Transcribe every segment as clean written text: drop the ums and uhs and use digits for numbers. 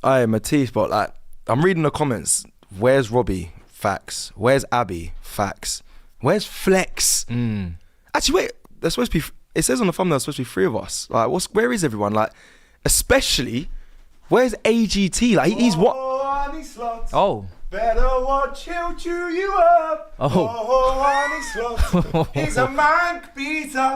Aye, Matisse, but like, I'm reading the comments. Where's Robbie? Facts. Where's Abby? Facts. Where's Flex? Actually, wait. There's supposed to be. It says on the thumbnail there's supposed to be 3 of us. Like, where is everyone? Like, especially, where's AGT? Like, he's what? Oh. Better watch he'll chew you up. Honey Slots. He's a mind beater.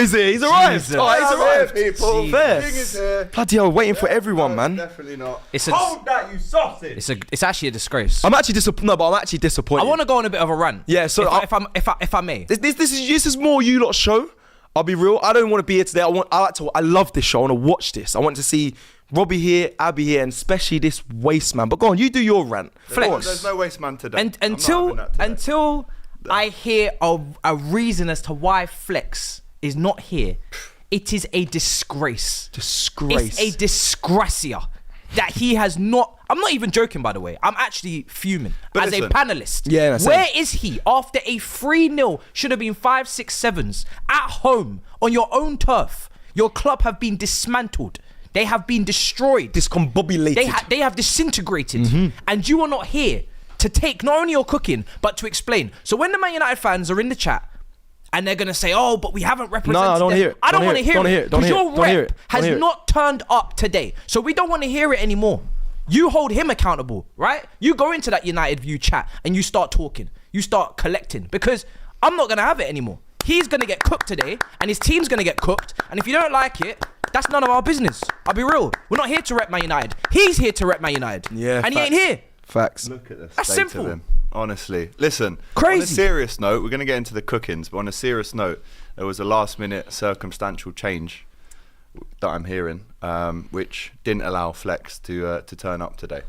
Is it? He's arrived. Oh, he's arrived. People. Fair. King is here. Bloody hell, waiting for everyone, man. Definitely not. Hold that, you sausage. It's actually a disgrace. I'm actually disappointed. No, but I'm actually disappointed. I want to go on a bit of a rant. Yeah, so if I may. This is more you lot show. I'll be real. I don't want to be here today. I love this show. I want to watch this. I want to see Robbie here, Abby here, and especially this waste man. But go on, you do your rant. Flex. There's no waste man today. And until I hear a reason as to why Flex is not here, it is a disgrace. It's a disgracia that he has not. I'm not even joking, by the way. I'm actually fuming. But as listen, a panelist. Yeah, where is he after a 3-0? Should have been 5, 6, 7s at home on your own turf. Your club have been dismantled. They have been destroyed. Discombobulated. They have disintegrated. And you are not here to take not only your cooking, but to explain. So when the Man United fans are in the chat, and they're going to say, oh, but we haven't represented No, I don't them. hear it. I don't want to hear it. Because your rep has hear it. not turned up today. So we don't want to hear it anymore. You hold him accountable, right? You go into that United View chat and you start talking. You start collecting. Because I'm not going to have it anymore. He's going to get cooked today, and his team's going to get cooked. And if you don't like it, that's none of our business. I'll be real. We're not here to rep Man United. He's here to rep Man United. Yeah, and facts. he ain't here. Facts. Look at this. That's simple. Of him. Honestly, listen. Crazy. On a serious note, we're going to get into the cookings, but on a serious note, there was a last-minute circumstantial change that I'm hearing, which didn't allow Flex to turn up today.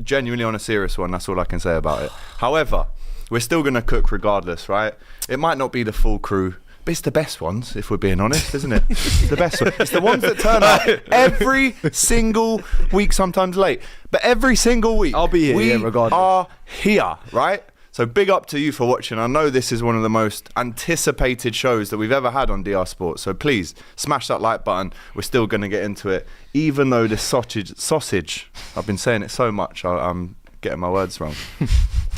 Genuinely, on a serious one, that's all I can say about it. However, we're still going to cook regardless, right? It might not be the full crew, but it's the best ones, if we're being honest, isn't it? It's the best ones. It's the ones that turn up every single week, sometimes late, but every single week. I'll be here, regardless. We are here, right? So big up to you for watching. I know this is one of the most anticipated shows that we've ever had on DR Sports. So please smash that like button. We're still going to get into it, even though this sausage. I've been saying it so much, I'm getting my words wrong.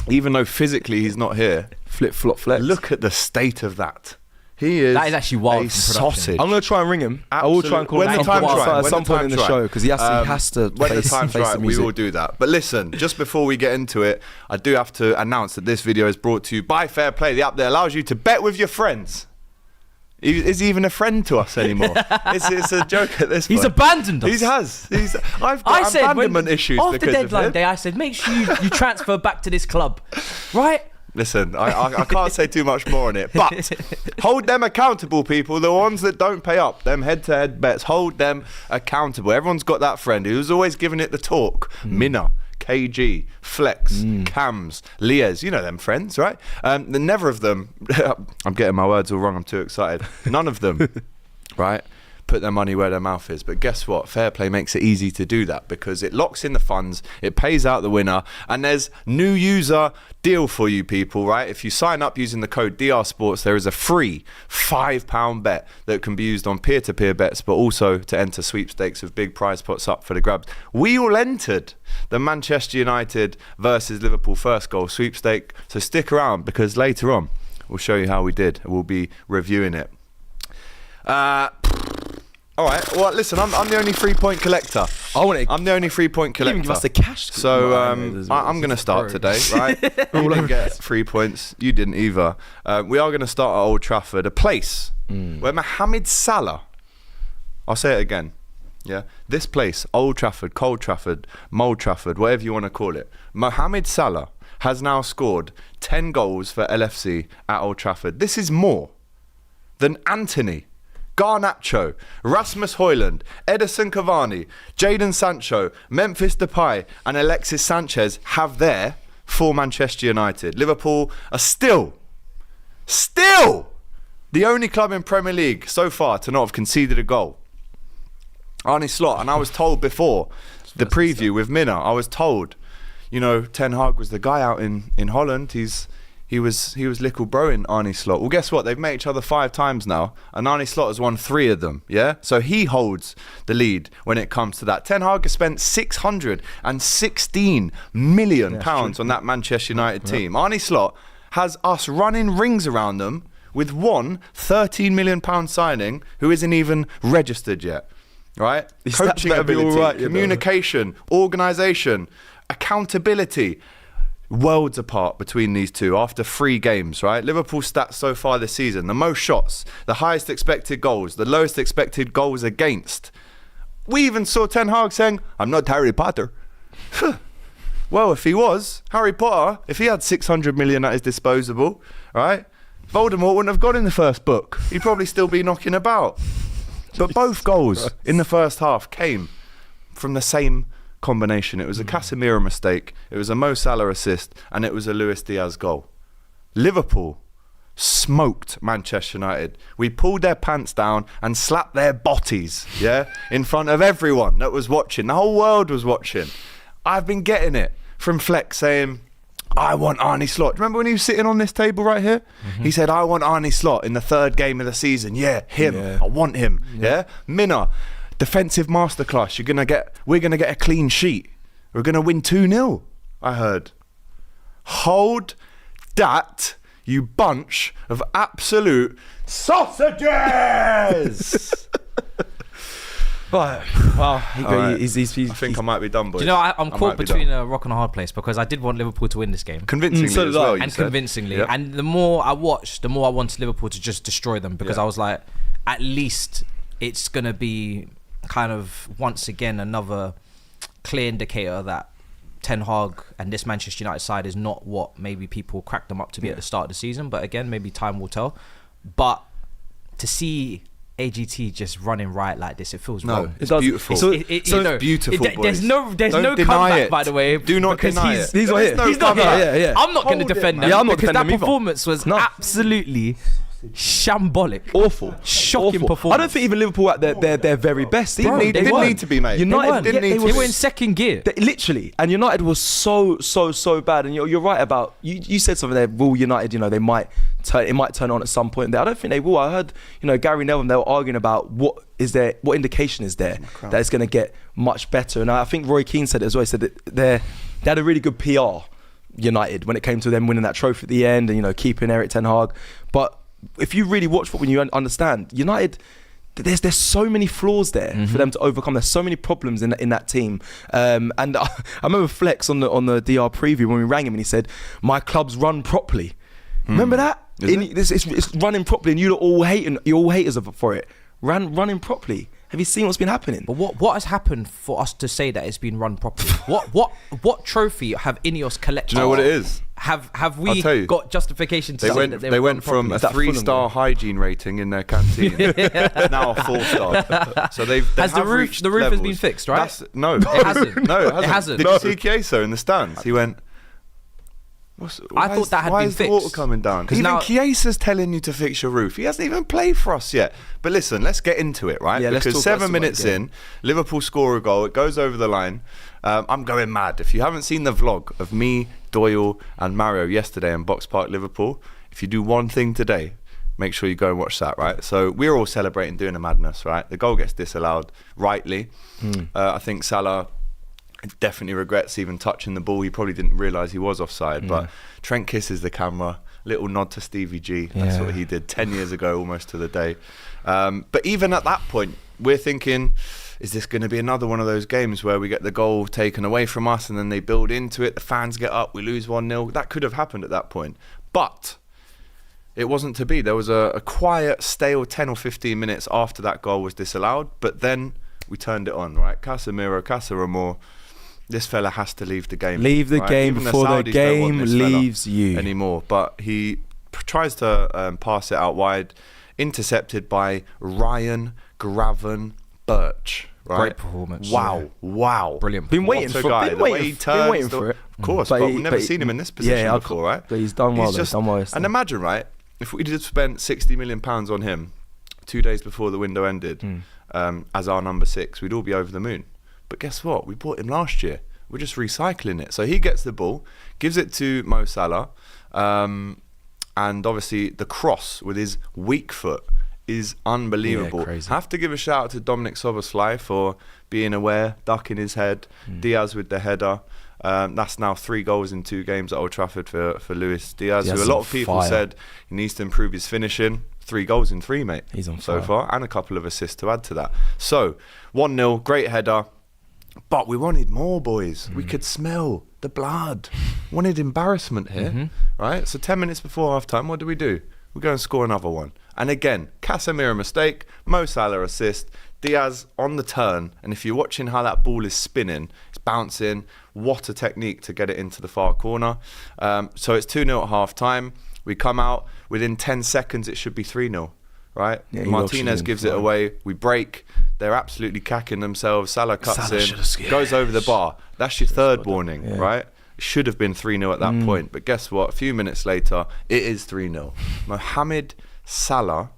Even though physically he's not here, Flip, flop, flex. look at the state of that. He is. That is actually wild a from production. sausage. I'm going to try and ring him. I will try and call him When the time's right. at some point in the show, because he has to when the face time's the right, we music. will do that. But listen, just before we get into it, I do have to announce that this video is brought to you by Fairplay, the app that allows you to bet with your friends. Is he even a friend to us anymore? it's a joke at this point. He's abandoned us. I've got abandonment issues after because deadline of him. day, I said, make sure you transfer back to this club, right? Listen, I can't say too much more on it, but hold them accountable, people. The ones that don't pay up, them head-to-head bets, hold them accountable. Everyone's got that friend who's always giving it the talk. Minna, KG, Flex, Cams, Liez, you know them friends, right? Never of them, I'm getting my words all wrong, I'm too excited. None of them, right? Put their money where their mouth is. But guess what? Fairplay makes it easy to do that because it locks in the funds, it pays out the winner, and there's new user deal for you people, right? If you sign up using the code DR Sports, there is a free £5 bet that can be used on peer-to-peer bets, but also to enter sweepstakes with big prize pots up for the grabs. We all entered the Manchester United versus Liverpool first goal sweepstake, so stick around because later on we'll show you how we did. We'll be reviewing it. All right. Well, listen, I'm the only 3-point collector. I'm the only 3-point collector. Give us the cash. So I'm going to start today, right? You didn't get 3 points. You didn't either. We are going to start at Old Trafford, a place where Mohamed Salah. I'll say it again. Yeah, this place, Old Trafford, Cold Trafford, Mold Trafford, whatever you want to call it. Mohamed Salah has now scored 10 goals for LFC at Old Trafford. This is more than Anthony, Garnacho, Rasmus Højlund, Edison Cavani, Jadon Sancho, Memphis Depay and Alexis Sanchez have there for Manchester United. Liverpool are still the only club in Premier League so far to not have conceded a goal. Arne Slot, and I was told before the preview with Minna, I was told, you know, Ten Hag was the guy out in Holland. He's he was little broing Arne Slot. Well, guess what? They've met each other 5 times now, and Arne Slot has won 3 of them. Yeah, so he holds the lead when it comes to that. Ten Hag has spent £616 million on that Manchester United team. Arne Slot has us running rings around them with one £13 million signing who isn't even registered yet. Right? Coaching ability, communication, organisation, accountability. Worlds apart between these two after 3 games, right? Liverpool stats so far this season: the most shots, the highest expected goals, the lowest expected goals against. We even saw Ten Hag saying, "I'm not Harry Potter." Well, if he was Harry Potter, if he had 600 million at his disposal, right? Voldemort wouldn't have got in the first book. He'd probably still be knocking about. But both goals in the first half came from the same combination. It was a Casemiro mistake, it was a Mo Salah assist, and it was a Luis Diaz goal. Liverpool smoked Manchester United. We pulled their pants down and slapped their botties, in front of everyone that was watching. The whole world was watching. I've been getting it from Fleck saying, I want Arne Slot. Remember when he was sitting on this table right here? He said, I want Arne Slot in the 3rd game of the season. Yeah, him. I want him. Yeah. Minna, defensive masterclass. We're gonna get a clean sheet. We're gonna win 2-0. I heard. Hold that, you bunch of absolute sausages. Right. Well, I think I might be done, boys. Do you know, I'm caught between a rock and a hard place because I did want Liverpool to win this game. Convincingly as well, you said. Convincingly. Yep. And the more I watched, the more I wanted Liverpool to just destroy them because I was like, at least it's going to be kind of once again another clear indicator that Ten Hag and this Manchester United side is not what maybe people cracked them up to be at the start of the season. But again, maybe time will tell. But to see AGT just running right like this, it feels wrong. It's beautiful. It's beautiful, boys. There's no deny comeback, it. by the way. Do not deny it. He's not here. He's not here. Yeah. I'm not going to defend them. Yeah, I'm not because defending that him either. performance was absolutely shambolic. Awful. Shocking Awful. performance. I don't think even Liverpool at their very best. Didn't need to be, mate. United they were in second gear. Literally, and United was so bad. And you're right about you said something there. Will United, it might turn on at some point. I don't think they will. I heard Gary Neville, they were arguing about what indication is there that it's going to get much better. And I think Roy Keane said it as well. He said that they had a really good PR, United, when it came to them winning that trophy at the end and keeping Erik ten Hag. But if you really watch football, you understand United. There's so many flaws there for them to overcome. There's so many problems in that team. And I remember Flex on the DR preview when we rang him and he said, "My club's run properly." Remember that? It's running properly, and you're all haters for it. Running properly. Have you seen what's been happening? But what has happened for us to say that it's been run properly? what trophy have Ineos collected? Do you know what it is? Have we got justification to say that they went from a 3-star hygiene rating in their canteen now a 4-star. So has the roof has been fixed, right? No, it hasn't. No, it hasn't. Did you see Chiesa in the stands? He went, I thought that had been fixed. Why is the water coming down? Even now Chiesa's telling you to fix your roof. He hasn't even played for us yet. But listen, let's get into it, right? Yeah, because 7 minutes in, Liverpool score a goal. It goes over the line. I'm going mad. If you haven't seen the vlog of me, Doyle and Mario yesterday in Box Park, Liverpool, if you do one thing today, make sure you go and watch that, right? So we're all celebrating doing a madness, right? The goal gets disallowed, rightly. I think Salah definitely regrets even touching the ball. He probably didn't realise he was offside, but Trent kisses the camera, little nod to Stevie G. That's what he did 10 years ago, almost to the day. But even at that point, we're thinking, is this going to be another one of those games where we get the goal taken away from us and then they build into it, the fans get up, we lose 1-0? That could have happened at that point. But it wasn't to be. There was a quiet, stale 10 or 15 minutes after that goal was disallowed, but then we turned it on, right? Casemiro, this fella has to leave the game. Leave the game before the game leaves you anymore. But he tries to pass it out wide, intercepted by Ryan Graven Birch. Right? Great performance. Wow. Brilliant. Been waiting for it. Of course, but we've never seen him in this position before, right? But he's done well. And imagine, right, if we did spend £60 million on him 2 days before the window ended as our number 6, we'd all be over the moon. But guess what? We bought him last year. We're just recycling it. So he gets the ball, gives it to Mo Salah. And obviously the cross with his weak foot is unbelievable. Yeah, crazy. Have to give a shout out to Dominic Szoboszlai for being aware, ducking his head. Diaz with the header. That's now 3 goals in 2 games at Old Trafford for Luis Diaz, who a lot of people said he needs to improve his finishing. 3 goals in 3, mate. He's on so fire. far, and a couple of assists to add to that. So 1-0, great header. But we wanted more, boys. We could smell the blood. Wanted embarrassment here, right? So 10 minutes before half-time, what do? We go and score another one. And again, Casemiro mistake, Mo Salah assist, Diaz on the turn. And if you're watching how that ball is spinning, it's bouncing. What a technique to get it into the far corner. So it's 2-0 at half-time. We come out. Within 10 seconds, it should be 3-0. Right? Yeah, Martinez gives it away. We break. They're absolutely cacking themselves. Salah cuts in, goes over the bar. That's your third warning, right? It should have been 3-0 at that point. But guess what? A few minutes later, it is 3-0. Mohamed Salah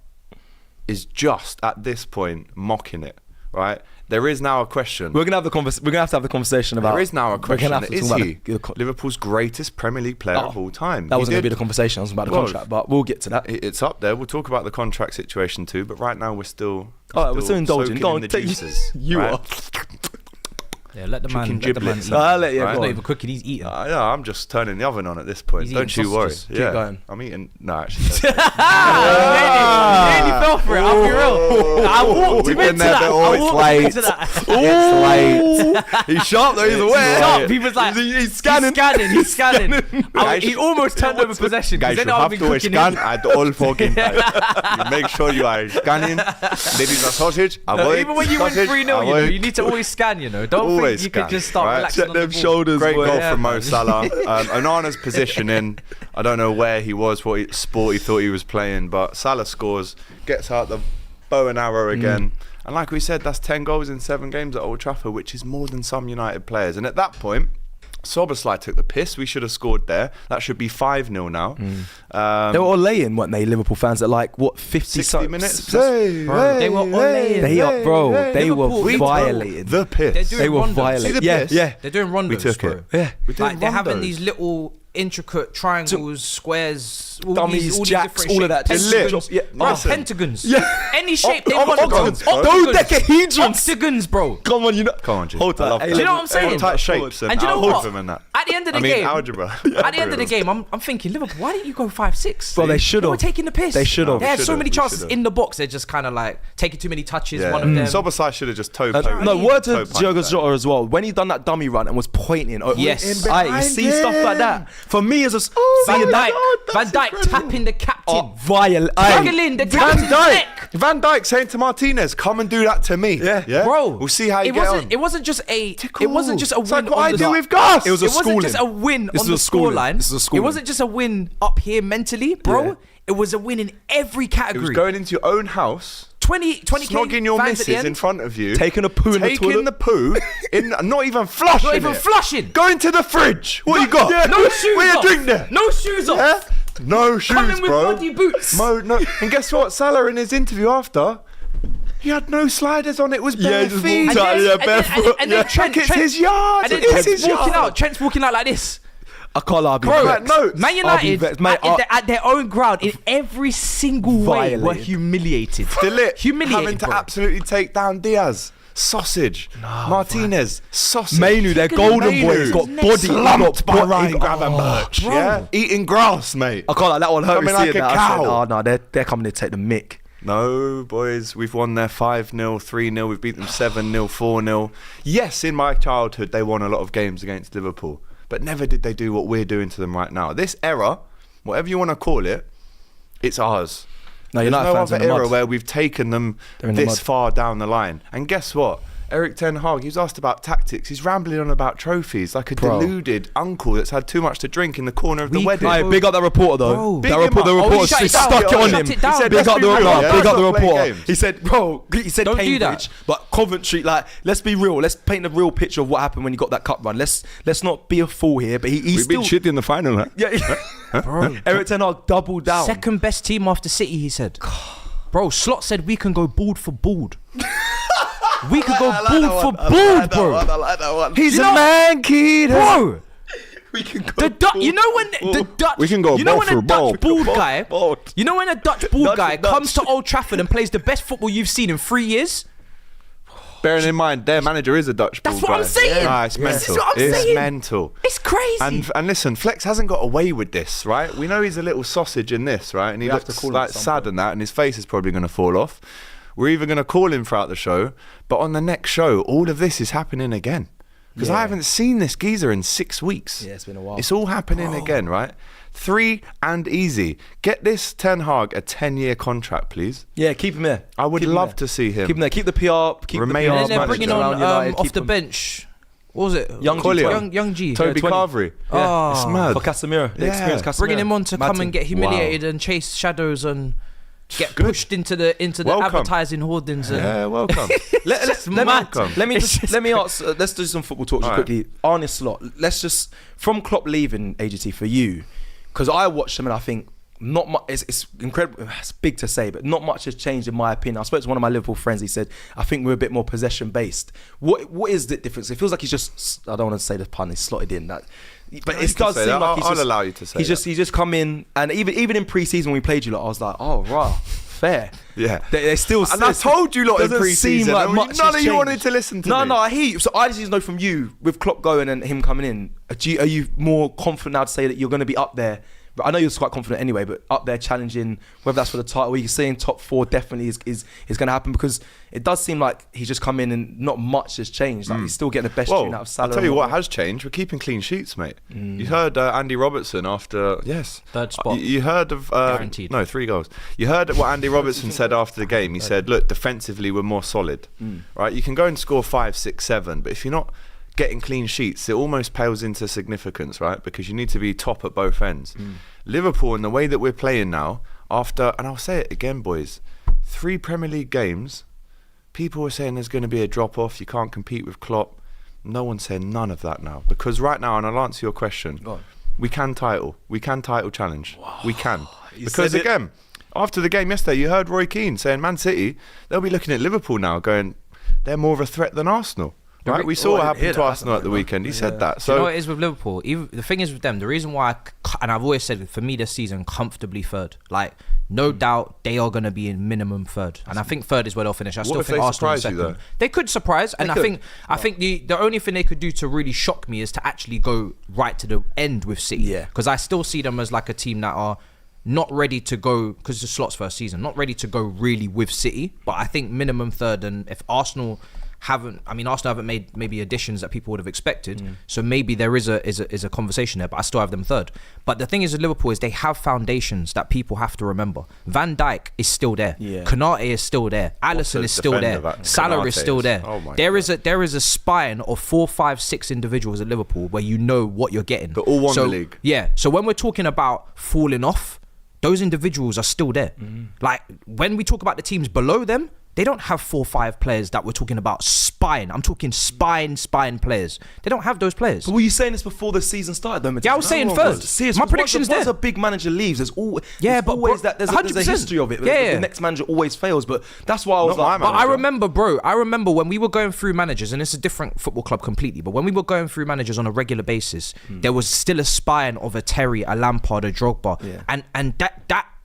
is just at this point mocking it, right? There is now a question. We're gonna have to have the conversation about. There is now a question. Is he the Liverpool's greatest Premier League player of all time? That wasn't going to be the conversation. I was about the contract, but we'll get to that. It's up there. We'll talk about the contract situation too. But right now we're still we're still indulging. Go on, take juices. You are. Yeah, let the man. I'll let you. Right? He's not even cooking. He's eating. Yeah, I'm just turning the oven on at this point. Don't you worry. Keep going. I'm eating. No, actually. Nearly fell for it. I'll be real. I walked him into that. It's late. He's sharp though. He's aware. Sharp. He was like, he's scanning. He's scanning. He almost turned over possession. Guys, you have to scan at all fucking time. You make sure you are scanning. There is a sausage. Even when you win 3-0, you need to always scan. Don't think you could just start relaxing on the ball. Shoulders. Great goal from Mo Salah. Onana's positioning. I don't know where he was, what sport he thought he was playing, but Salah scores, gets out the bow and arrow again. And like we said, that's 10 goals in 7 games at Old Trafford, which is more than some United players. And at that point, Szoboszlai took the piss. We should have scored there. That should be 5-0 now. They were all laying, weren't they, Liverpool fans, at like, what, 60 minutes? They were all laying. They were violating. The piss. They were violating. Yeah. They're doing rondos, We took it. Yeah. Like they're having these little intricate triangles, squares, dummies, all jacks, these all of that. pentagons. Listen. Pentagons. Yeah. Any shape they want. Octagons. Dodecahedrons. Octagons, bro. Come on, Come on, G. Hold I love that. that. Do you know what I'm saying? Tight shapes And do you know what? and that. At the end of the I mean, game, algebra. at the end of the game, I'm thinking, Liverpool, why didn't you go 5-6? Bro, they should They were have. taking the piss. They should have. They had so many We chances should've. in the box. They're just kind of like taking too many touches. Yeah. One of them. Szoboszlai should have just No, word to Diogo Jota as well. When he done that dummy run and was pointing, Yes. you see stuff like that. For me, as a Van seeing Dijk, that, Van Dijk tapping the captain. violent. Juggling the captain's neck. Van Dijk saying to Martinez, "Come and do that to me." Yeah. Bro, we'll see how you get on. It wasn't just a. Tickle. It wasn't just a It's win. like what I on the do with Gus. It was a It wasn't schooling. just a win This on is the a schooling. scoreline. This is a It schooling. wasn't just a win up here mentally, bro. Yeah. It was a win in every It was category. going into your own house, 20 snogging your fans at the missus end. in front of you, taking a poo in the taking toilet. the poo, not even flushing Not even it. flushing. Going to the fridge. What you got? No shoes Where you off. drink there? No shoes off. Yeah? No shoes, Coming with bro. muddy boots. No. And guess what? Salah in his interview after, he had no sliders on. It was bare just feet. walked out, barefoot. And then Trent, It's his yard. and then It's Trent's his walking yard. out. Trent's walking out like this. I can't lie, I'll be Bro, vexed. no, Man I'll be United vexed, mate. at their own ground in every single way were Violated. humiliated. Humiliated, having to bro. absolutely take down Diaz. Sausage. Martinez. Sausage. Mainu, their golden boy, has got body. Slumped by got Ryan body. Gravenberch. bro. Yeah? Eating grass, mate. I can't lie, that one hurt me Coming like seeing a that. I said, cow. oh no, they're coming to take the mick. No, boys, we've won there 5-0, 3-0. We've beat them 7-0, 4-0. Yes, in my childhood, they won a lot of games against Liverpool, but never did they do what we're doing to them right now. This era, whatever you want to call it, it's ours. No, There's United no fans other in the era mud. where we've taken them in the this mud. far down the line. And guess what? Eric Ten Hag, he's asked about tactics. He's rambling on about trophies like a deluded uncle that's had too much to drink in the corner of the wedding. Hey, big up that reporter though. Bro. That Big him reporter, the up. reporter shut it just down. stuck it on Shut him. it down. He said, Let's big up be the real, reporter. yeah? Big up the Let's not play reporter. games. He said, bro, he said Don't do Cambridge, that. but Coventry. Like, let's be real. Let's paint a real picture of what happened when you got that cup run. Let's not be a fool here. But he's We've still been shitty in the final, huh? Yeah, Bro. Eric Ten Hag doubled down. Second best team after City, he said. Bro, Slot said we can go bald for bald. We could go bald for bald, bro. He's You a know- man, kid. Bro, We can go. You know when the Dutch, We can go you know ball when for a ball. Dutch bald guy, Ball. you know when a Dutch bald Dutch guy for Dutch. comes to Old Trafford and plays the best football you've seen in 3 years. Bearing in mind, their manager is a Dutch ball That's what guy. I'm saying. Nah, it's Yeah. mental. This is what I'm it's saying. mental. It's crazy. And listen, Flex hasn't got away with this, right? We know he's a little sausage in this, right? And he We have to looks call him like at some sad point. and that, and his face is probably going to fall off. We're either going to call him throughout the show, but on the next show, all of this is happening again. Because I Yeah. haven't seen this geezer in 6 weeks. Yeah, it's been a while. It's all happening again, right? 3 and easy. Get this Ten Hag a 10-year contract, please. Yeah, keep him there. I would Keep him love there. to see him. Keep him there. Keep the PR. Keep Remain the and as then they're manager. bringing on United, off keep the him- bench. What was it? Young Collier. Young G. Toby 20. Carvery. Yeah. It's Oh. mad. For Casemiro, the Yeah. experienced Casemiro. Bringing him on to Mad come thing. and get humiliated and chase shadows and get pushed into the Welcome. advertising hoardings. And Yeah, welcome. Just Let mad. me It's just let me ask. Let's do some football talk just Alright. quickly. Arne Slot. Let's just from Klopp leaving AGT for you, because I watched him and I think not much. It's incredible. It's big to say, but not much has changed in my opinion. I spoke to one of my Liverpool friends. He said, "I think we're a bit more possession based." What is the difference? It feels like he's just. I don't want to say the pun. He's slotted in that. But No, it you can does say seem that. like he's I'll just, allow you to say he's that. just come in, and even in pre-season when we played you lot, I was like, oh right, fair. Yeah. They still. And I told you lot in doesn't pre-season, seem like and much none has of you wanted changed. to listen to No, me. no, I hear you. So I just need to know from you, with Klopp going and him coming in, are you more confident now to say that you're going to be up there? But I know you're quite confident anyway, but up there challenging, whether that's for the title, you're saying top 4 definitely is going to happen, because it does seem like he's just come in and not much has changed. Like he's still getting the best tune out Well, of Salah. I'll tell you and what has changed. We're keeping clean sheets, mate. You heard Andy Robertson after... Yes. Third spot. You heard of... Guaranteed. No, 3 goals. You heard what Andy Robertson said after the game. He said, look, defensively we're more solid. Right? You can go and score 5, 6, 7, but if you're not getting clean sheets, it almost pales into significance, right? Because you need to be top at both ends. Liverpool, in the way that we're playing now, after, and I'll say it again, boys, 3 Premier League games, people were saying there's going to be a drop-off, you can't compete with Klopp. No one's saying none of that now. Because right now, and I'll answer your question, Go on. we can title challenge. We can. You Because said it. again, after the game yesterday, you heard Roy Keane saying Man City, they'll be looking at Liverpool now going, they're more of a threat than Arsenal. Right? We saw Oh, I what didn't happened hear to that. Arsenal at the weekend. He said that. Do So you know what it is with Liverpool? Even the thing is with them, the reason why, and I've always said, for me this season, comfortably third. Like, no doubt they are going to be in minimum third, and I think third is where they'll finish. I What still if think they Arsenal in surprise you, second. though? They could surprise, and could. I think the only thing they could do to really shock me is to actually go right to the end with City. Yeah. Because I still see them as like a team that are not ready to go, because it's Slot's first season, not ready to go really with City. But I think minimum third, and if Arsenal haven't made maybe additions that people would have expected, so maybe there is a conversation there, but I still have them third. But the thing is with Liverpool is they have foundations that people have to remember. Van Dijk is still there, Yeah. Konate is still there, Alisson a is still defender there, that Salah Konate is still is. there. Oh my There is a spine of 4, 5, 6 individuals at Liverpool where you know what you're getting. But all won So, the league. Yeah, so when we're talking about falling off, those individuals are still there. Like when we talk about the teams below them, they don't have 4 or 5 players that we're talking about spine. I'm talking spine players. They don't have those players. But were you saying this before the season started, though? Yeah, I was saying No, third. serious, My because prediction's once there. a big manager leaves, there's always Yeah, but always bro, that there's a 100%. history of it. Yeah. The next manager always fails, but that's why I was Not like, my But I manager. remember, bro, when we were going through managers, and it's a different football club completely, but when we were going through managers on a regular basis, there was still a spine of a Terry, a Lampard, a Drogba. Yeah. And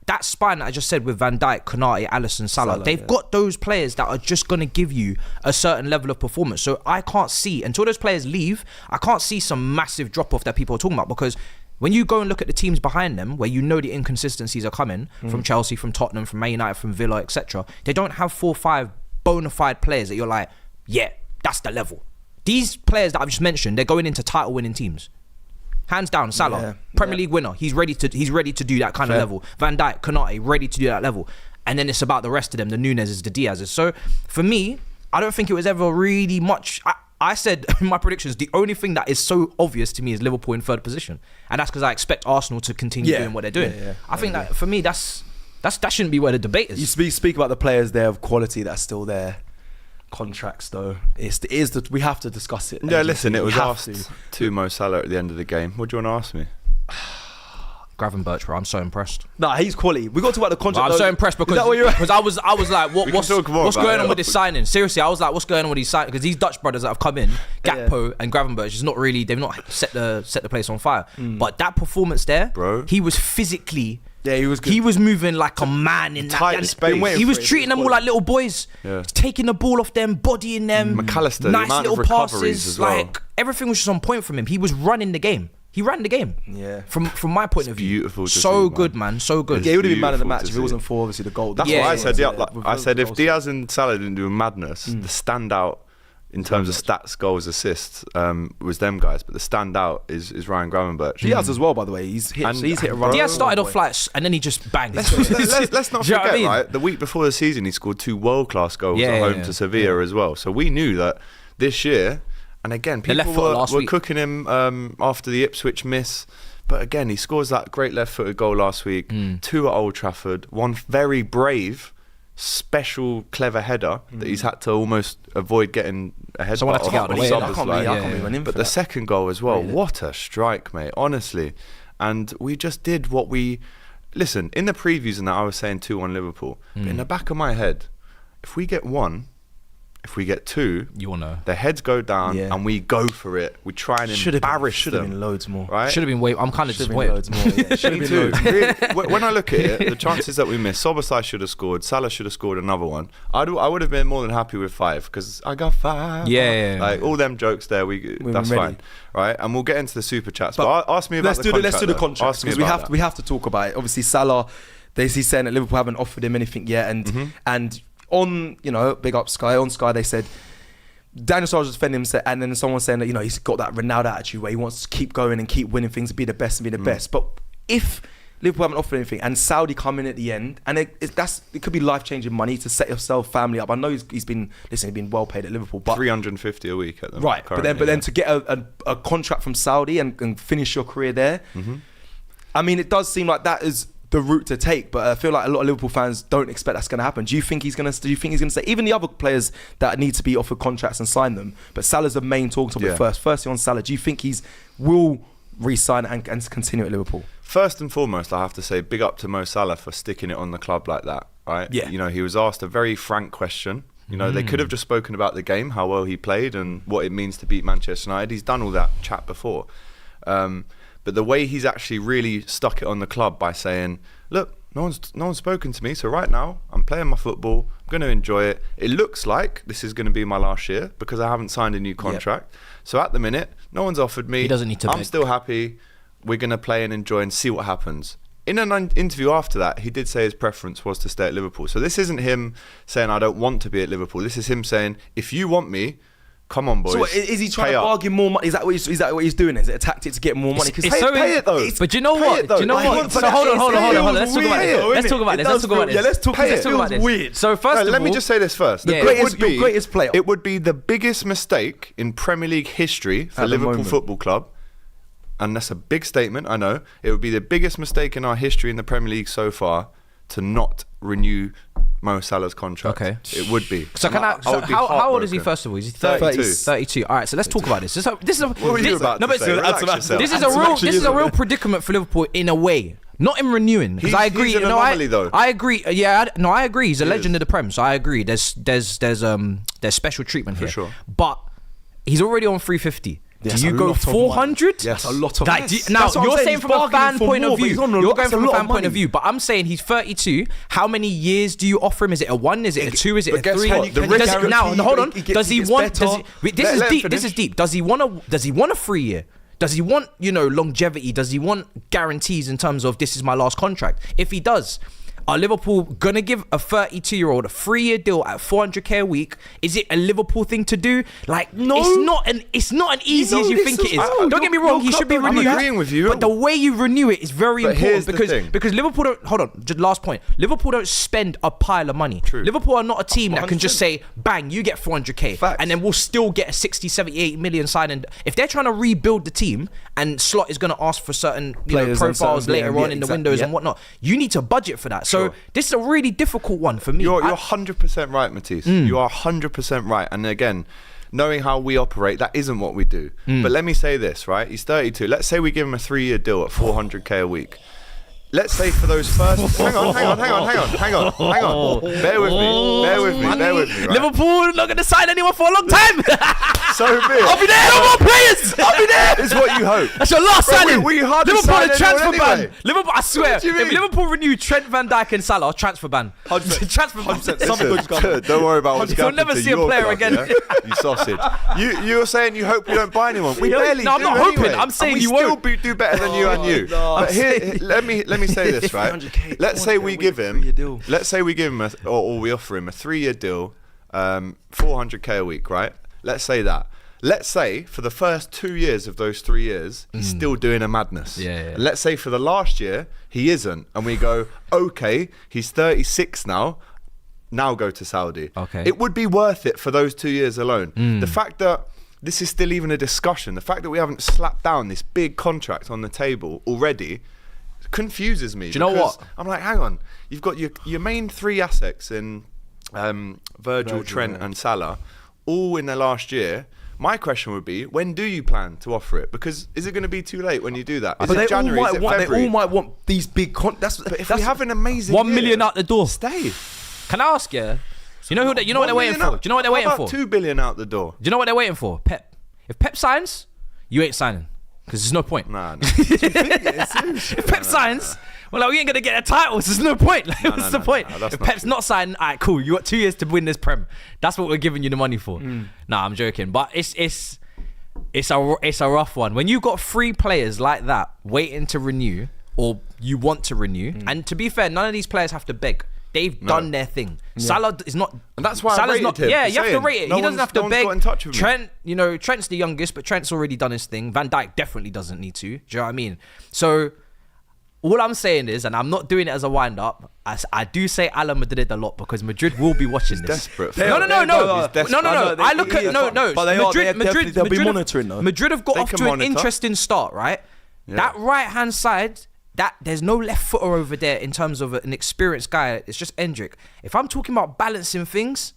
that spine that I just said with Van Dijk, Konate, Alisson, Salah, they've yeah. got those players that are just going to give you a certain level of performance. So I can't see, until those players leave, I can't see some massive drop-off that people are talking about, because when you go and look at the teams behind them, where you know the inconsistencies are coming from Chelsea, from Tottenham, from Man United, from Villa, etc., they don't have 4 or 5 bona fide players that you're like, yeah, that's the level. These players that I've just mentioned, they're going into title-winning teams. Hands down, Salah, Yeah, Premier League winner. He's ready to do that kind of Fair. level. Van Dijk, Konate, ready to do that level. And then it's about the rest of them, the Nunez's, the Diaz's. So for me, I don't think it was ever really much. I said in my predictions, the only thing that is so obvious to me is Liverpool in third position, and that's because I expect Arsenal to continue doing what they're doing. Yeah. I think that for me, that shouldn't be where the debate is. You speak about the players there of quality that's still there. Contracts though, we have to discuss it. Yeah, listen, it We was have asked to Mo Salah at the end of the game. What do you want to ask me? Gravenberch, bro. I'm so impressed. Nah, he's quality. We got to talk about the contract. I'm so impressed because I was like, what's going on with this signing? Seriously, I was like, what's going on with these signings? Because these Dutch brothers that have come in, Gakpo and Gravenberch, is not really. They've not set the place on fire. But that performance there, bro, he was physically. Yeah, he was good. He was moving like a man in tight that space. He was treating them all like little boys, taking the ball off them, bodying them. McAllister, nice the amount little of recoveries passes. as well. Like everything was just on point from him. He was running the game. He ran the game. Yeah. From my point of view. Beautiful. To so see, good, man. So good. Yeah, he would have been man of the Beautiful match to if it see. wasn't for obviously the goal. That's Yeah, what I yeah, said. yeah. Like, I said if Diaz and Salah didn't do a madness, the standout in terms of stats, goals, assists was them guys. But the standout is Ryan Gravenberch. Diaz as well, by the way. He's hit a run. Diaz started off like, and then he just banged. Let's not Do you know what forget, I mean? right? The week before the season, he scored 2 world-class goals at home to Sevilla as well. So we knew that this year, and again, people were cooking him after the Ipswich miss. But again, he scores that great left-footed goal last week. 2 at Old Trafford. 1 very brave, special, clever header that he's had to almost avoid getting a head. Someone had to get out of the way. I can't believe went in But for the that. second goal as well, what a strike, mate, honestly. And we just did what we... Listen, in the previews and that, I was saying 2-1 Liverpool. But in the back of my head, if we get 1, if we get 2, You will know. their heads go down and we go for it. We try and embarrass Should have them. been loads more. Right? Should have been way. I'm kind of Should have been disappointed. loads more. Yeah. Should have Me been too. loads. Really, when I look at it, the chances that we missed, Szoboszlai should have scored, Salah should have scored another one. I would have been more than happy with 5 because I got 5. Yeah. Like all them jokes there, that's ready. fine, right? And we'll get into the super chats. But ask me about Let's the do contract. Let's do the though. contract Ask me because about that. we have to talk about it. Obviously, Salah, he's saying that Liverpool haven't offered him anything yet, and on big up Sky on Sky they said. Daniel Sturridge was defending him, and then someone saying that he's got that Ronaldo attitude where he wants to keep going and keep winning things, be the best and be the best. But if Liverpool haven't offered anything and Saudi come in at the end, and it could be life changing money to set yourself family up. I know he's been well paid at Liverpool, but 350 a week at the right. But then to get a contract from Saudi and finish your career there, I mean, it does seem like that is the route to take, but I feel like a lot of Liverpool fans don't expect that's going to happen. Do you think he's going to say, even the other players that need to be offered contracts and sign them, but Salah's the main talking topic first. Firstly on Salah, do you think will re-sign and continue at Liverpool? First and foremost, I have to say big up to Mo Salah for sticking it on the club like that, right? Yeah. He was asked a very frank question. They could have just spoken about the game, how well he played and what it means to beat Manchester United. He's done all that chat before. But the way he's actually really stuck it on the club by saying, look, no one's spoken to me, so right now I'm playing my football, I'm going to enjoy it. It looks like this is going to be my last year because I haven't signed a new contract. So at the minute, no one's offered me. He doesn't need to I'm beg. still happy. We're going to play and enjoy and see what happens. In an interview after that, he did say his preference was to stay at Liverpool. So this isn't him saying, I don't want to be at Liverpool. This is him saying, if you want me, come on, boys. So is he trying pay to up. bargain more money? Is that what he's doing? Is it a tactic to get more money? It's so pay it though. But do you know what? though. Do you know Like, what? So hold on. Let's talk about this. Let's talk about this. Yeah, let's talk about this. weird. So first of all, Let me just say this first. Yeah. Your greatest player. It would be the biggest mistake in Premier League history for At the Liverpool moment. Football Club. And that's a big statement, I know. It would be the biggest mistake in our history in the Premier League so far to not renew Mo Salah's contract. Okay. It would be. So And I would be how old is he heartbroken. first of all? Is he 32. 32. All right, so let's talk about this. This is a What were you about to say? Relax yourself. This is a real predicament for Liverpool in a way. Not in renewing, because I agree. He's an anomaly, though. I agree. Yeah, I agree. He's a legend of the Prem, so I agree. There's special treatment here. sure. But he's already on 350. That's Do you a go lot of 400? That's a lot of Like, money. now That's what I'm you're saying, saying he's from a bargaining fan for point more, of but view. he's on a You're lot- going that's a from a lot fan of point of money. view. But I'm saying he's 32. How many years do you offer him? Is it a 1? Is it a 2? Is it But a guess 3? what? The Does risk he- now, guarantee, hold on. he gets- Does he he gets want? better. This is Let him deep. finish. This is deep. Does he want a 3 year? Does he want longevity? Does he want guarantees in terms of this is my last contract? If he does, are Liverpool gonna give a 32-year-old a 3-year deal at 400k a week? Is it a Liverpool thing to do? Like, No. it's not an easy know as you this think as it is. well. Don't get me wrong. He should be I'm renewed. agreeing with you. But the way you renew it is very But here's important the thing. because Liverpool don't. Hold on. Just last point. Liverpool don't spend a pile of money. True. Liverpool are not a team that can 100%. just say, bang, you get 400k, Facts. and then we'll still get a 60, 70, 80 million signing. If they're trying to rebuild the team, and Slot is going to ask for certain Players and profiles certain- later yeah, on in the exactly, windows yeah. and whatnot, you need to budget for that. So Sure. this is a really difficult one for me. You're 100% right, Matisse. You are 100% right. And again, knowing how we operate, that isn't what we do. But let me say this, right? He's 32. Let's say we give him a 3-year deal at 400k a week. let's say for those first. Hang on. Bear with me. Right? Liverpool not going to sign anyone for a long time. So be it. I'll be there. No more players. I'll be there. Is what you hope. That's your last signing. We hardly Liverpool signed a transfer anyone ban. anyway. Liverpool, I swear, What do you if mean? Liverpool renew Trent, Van Dijk and Salah, transfer ban. 100%. Transfer ban. Listen, don't worry about what's You'll going never to see a your player club, again. yeah? You sausage. You're saying you hope we don't buy anyone. We barely No, I'm do not anyway. hoping. I'm saying and you we won't. still do better than you and you. no. But here, let me say this, right? 300k, Let's say we give him. 3-year deal. Let's say we give him or we offer him a 3-year deal, 400k a week, right? Let's say that. Let's say for the first 2 years of those 3 years, he's still doing a madness. Yeah. Let's say for the last year, he isn't. And we go, okay, he's 36 now. Now go to Saudi. Okay. It would be worth it for those 2 years alone. The fact that this is still even a discussion, the fact that we haven't slapped down this big contract on the table already confuses me. Do you know what? I'm like, hang on. You've got your main 3 assets in Virgil, Trent and Salah all in the last year. My question would be, when do you plan to offer it? Because is it going to be too late when you do that? Is But it January? Is it they February? all might want these big But if we have an amazing 1 year, million out the door. stay. Can I ask you? You know what they're waiting for? Do you know what they're waiting for? 2 billion out the door. Do you know what they're waiting for? Pep. If Pep signs, you ain't signing. Because there's no point. Nah. If Pep signs, well, like, we ain't going to get a title, so there's no point. Like, what's the point? that's If not Pep's not signing, all right, cool. You got 2 years to win this Prem. That's what we're giving you the money for. Nah, I'm joking. But it's a rough one. When you got 3 players like that waiting to renew, or you want to renew, and to be fair, none of these players have to beg. They've done their thing. Salah is not, And that's why I Salah's rated not. him. Yeah, Just you have to saying. rate it. No He doesn't one's- have to no one's beg. got in touch with me. Trent, Trent's the youngest, but Trent's already done his thing. Van Dijk definitely doesn't need to. Do you know what I mean? So all I'm saying is, and I'm not doing it as a wind up, I do say Alan Madrid a lot because Madrid will be watching this. Desperate. No. He's desperate. I look at no. But they are, Madrid, they'll be Madrid monitoring though. Madrid have got They off can to an monitor. interesting start, right? Yeah. That right hand side, that there's no left footer over there in terms of an experienced guy. It's just Endrick. If I'm talking about balancing things,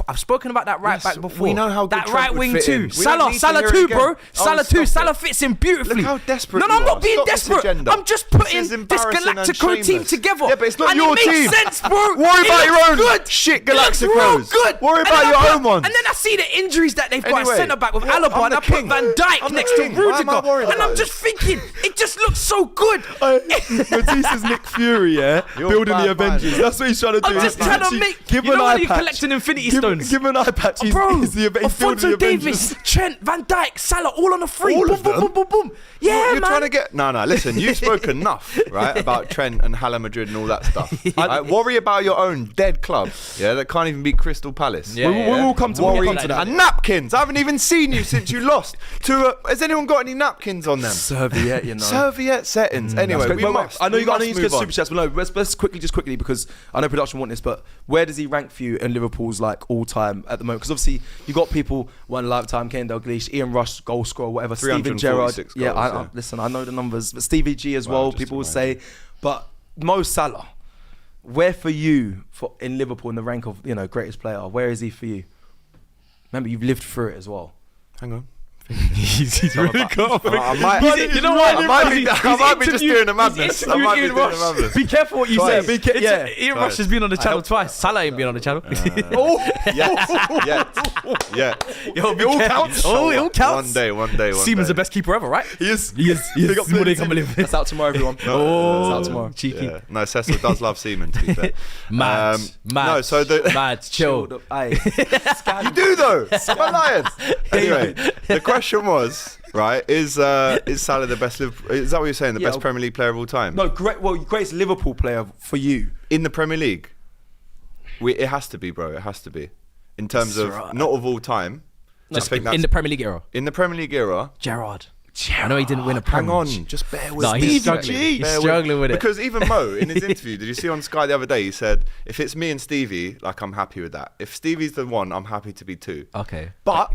I've spoken about that right back before. we know how good that Trent right would wing fit too. in. We don't need to Salah hear it too, again. bro. Oh, Salah too. stop Salah it. fits in beautifully. Look how desperate No, you I'm are. not being Stop this desperate. agenda. I'm just This putting is this embarrassing and Galactico team shameless. together. Yeah, but it's not and your it makes team. sense, bro. Worry It about your looks own good. shit It looks real Galacticos. good. Worry And about then your I own ones. And then I see the injuries that they've got Anyway, at centre back with I'm Alaba, and the I put king. Van Dijk I'm the next to king. Why am I Rudiger, worried and about I'm just thinking, it just looks so good. Matisse is Nick Fury, yeah, You're building bad the Avengers. man. That's what he's trying to do. I'm just He's trying to literally- make. give You an know eye when you're patch. collecting Infinity Stones? Give an eye patch. He's, Bro, he's building the Alphonso Avengers. Davies, Trent, Van Dijk, Salah, all on a free. All Boom, of boom, them? boom, boom, boom. Yeah, You're man. trying to get no. Listen, you spoke enough, right, about Trent and Haaland Madrid and all that stuff. Right, worry about your own dead club, yeah, that can't even beat Crystal Palace. Yeah, We will come to Worry that. and napkins. I haven't even seen you since you lost to. Has anyone got any napkins on them? Serviette, you know. Serviette settings. Anyway, we Wait, must. I know we you got to must use move on. super chats, but no, let's quickly because I know production want this, but where does he rank for you in Liverpool's like all time at the moment? Because obviously you got people one lifetime, Ken Dalglish, Ian Rush, goal scorer, whatever, Steven Gerrard. 346 Yeah, goals, listen, I know the numbers, but Stevie G as well. just People will amazing. say, but Mo Salah, where for you for in Liverpool in the rank of greatest player? Where is he for you? Remember, you've lived through it as well. Hang on. He's really confident. I might. You know what? I might be just doing a madness. I might be Ian doing a Rush. madness. Be careful what you Twice. say. Yeah. Ian Rush has been on the channel twice. Salah ain't been on the channel. Yet. Yo, be all careful. counts. Oh, it all counts. One day. Seaman's the best keeper ever, right? He is. He is. Big up to More the than team. unbelievable. That's out tomorrow, everyone. Oh, That's out tomorrow. cheeky. Yeah. No, Cecil does love semen, to be fair. Mad. No, so the Mad. Chill. you do though. Am I lying? Anyway, the question was, right, is Salah the best is that what you're saying, the Yeah. best Premier League player of all time? No, greatest Liverpool player for you. In the Premier League. It has to be, bro. It has to be. In terms of right. not of all time. Just I think in that's the Premier League era. in the Premier League era. Gerrard. I know he didn't win a Hang Premier. on, just bear with No, me. he's struggling. G. He's struggling with it. Because even Mo, in his interview, did you see on Sky the other day, he said, if it's me and Stevie, like, I'm happy with that. If Stevie's the one, I'm happy to be two. Okay. But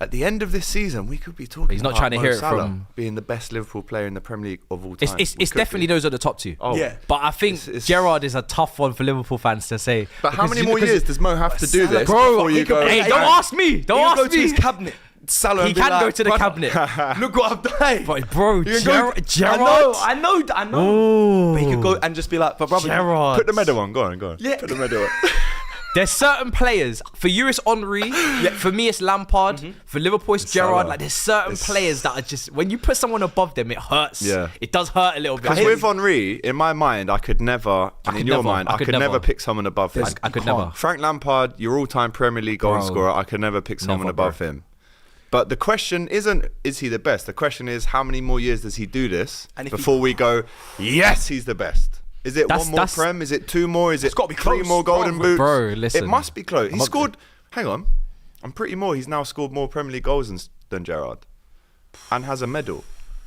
at the end of this season, we could be talking He's not about trying to Mo hear it Salah from- being the best Liverpool player in the Premier League of all time. It's We could definitely be. those are the top two. Oh. Yeah. But I think It's- Gerrard is a tough one for Liverpool fans to say. But how Because many more years does Mo have to do Salah- this Bro, before you go? hey, don't ask me. Don't He'll ask go to me. his cabinet. Salah He and be can like, go to the "Brother, cabinet. Look what I've done. But bro, You can go- Gerrard. I know. But he could go and just be like, but brother, Gerrard. Put the medal on. Go on. Yeah. Put the medal on. There's certain players. For you, it's Henry. For me, it's Lampard. For Liverpool, it's Gerrard. Salah. Like, there's certain players that are just, when you put someone above them, it hurts. Yeah. It does hurt a little bit. Because with Henry, in my mind, I could never, and in your never. mind, I could never pick someone above him. I could never. Frank Lampard, your all-time Premier League goal scorer, I could never pick someone Never, above him. But the question isn't, is he the best? The question is, how many more years does he do this And if before we go, yes, he's the best? Is it one more that's- Prem? Is it 2 more? Is it gotta be 3 close, more Golden Boots? Bro, listen. It must be close. He scored, hang on, I'm pretty more. He's now scored more Premier League goals than Gerrard. And has a medal.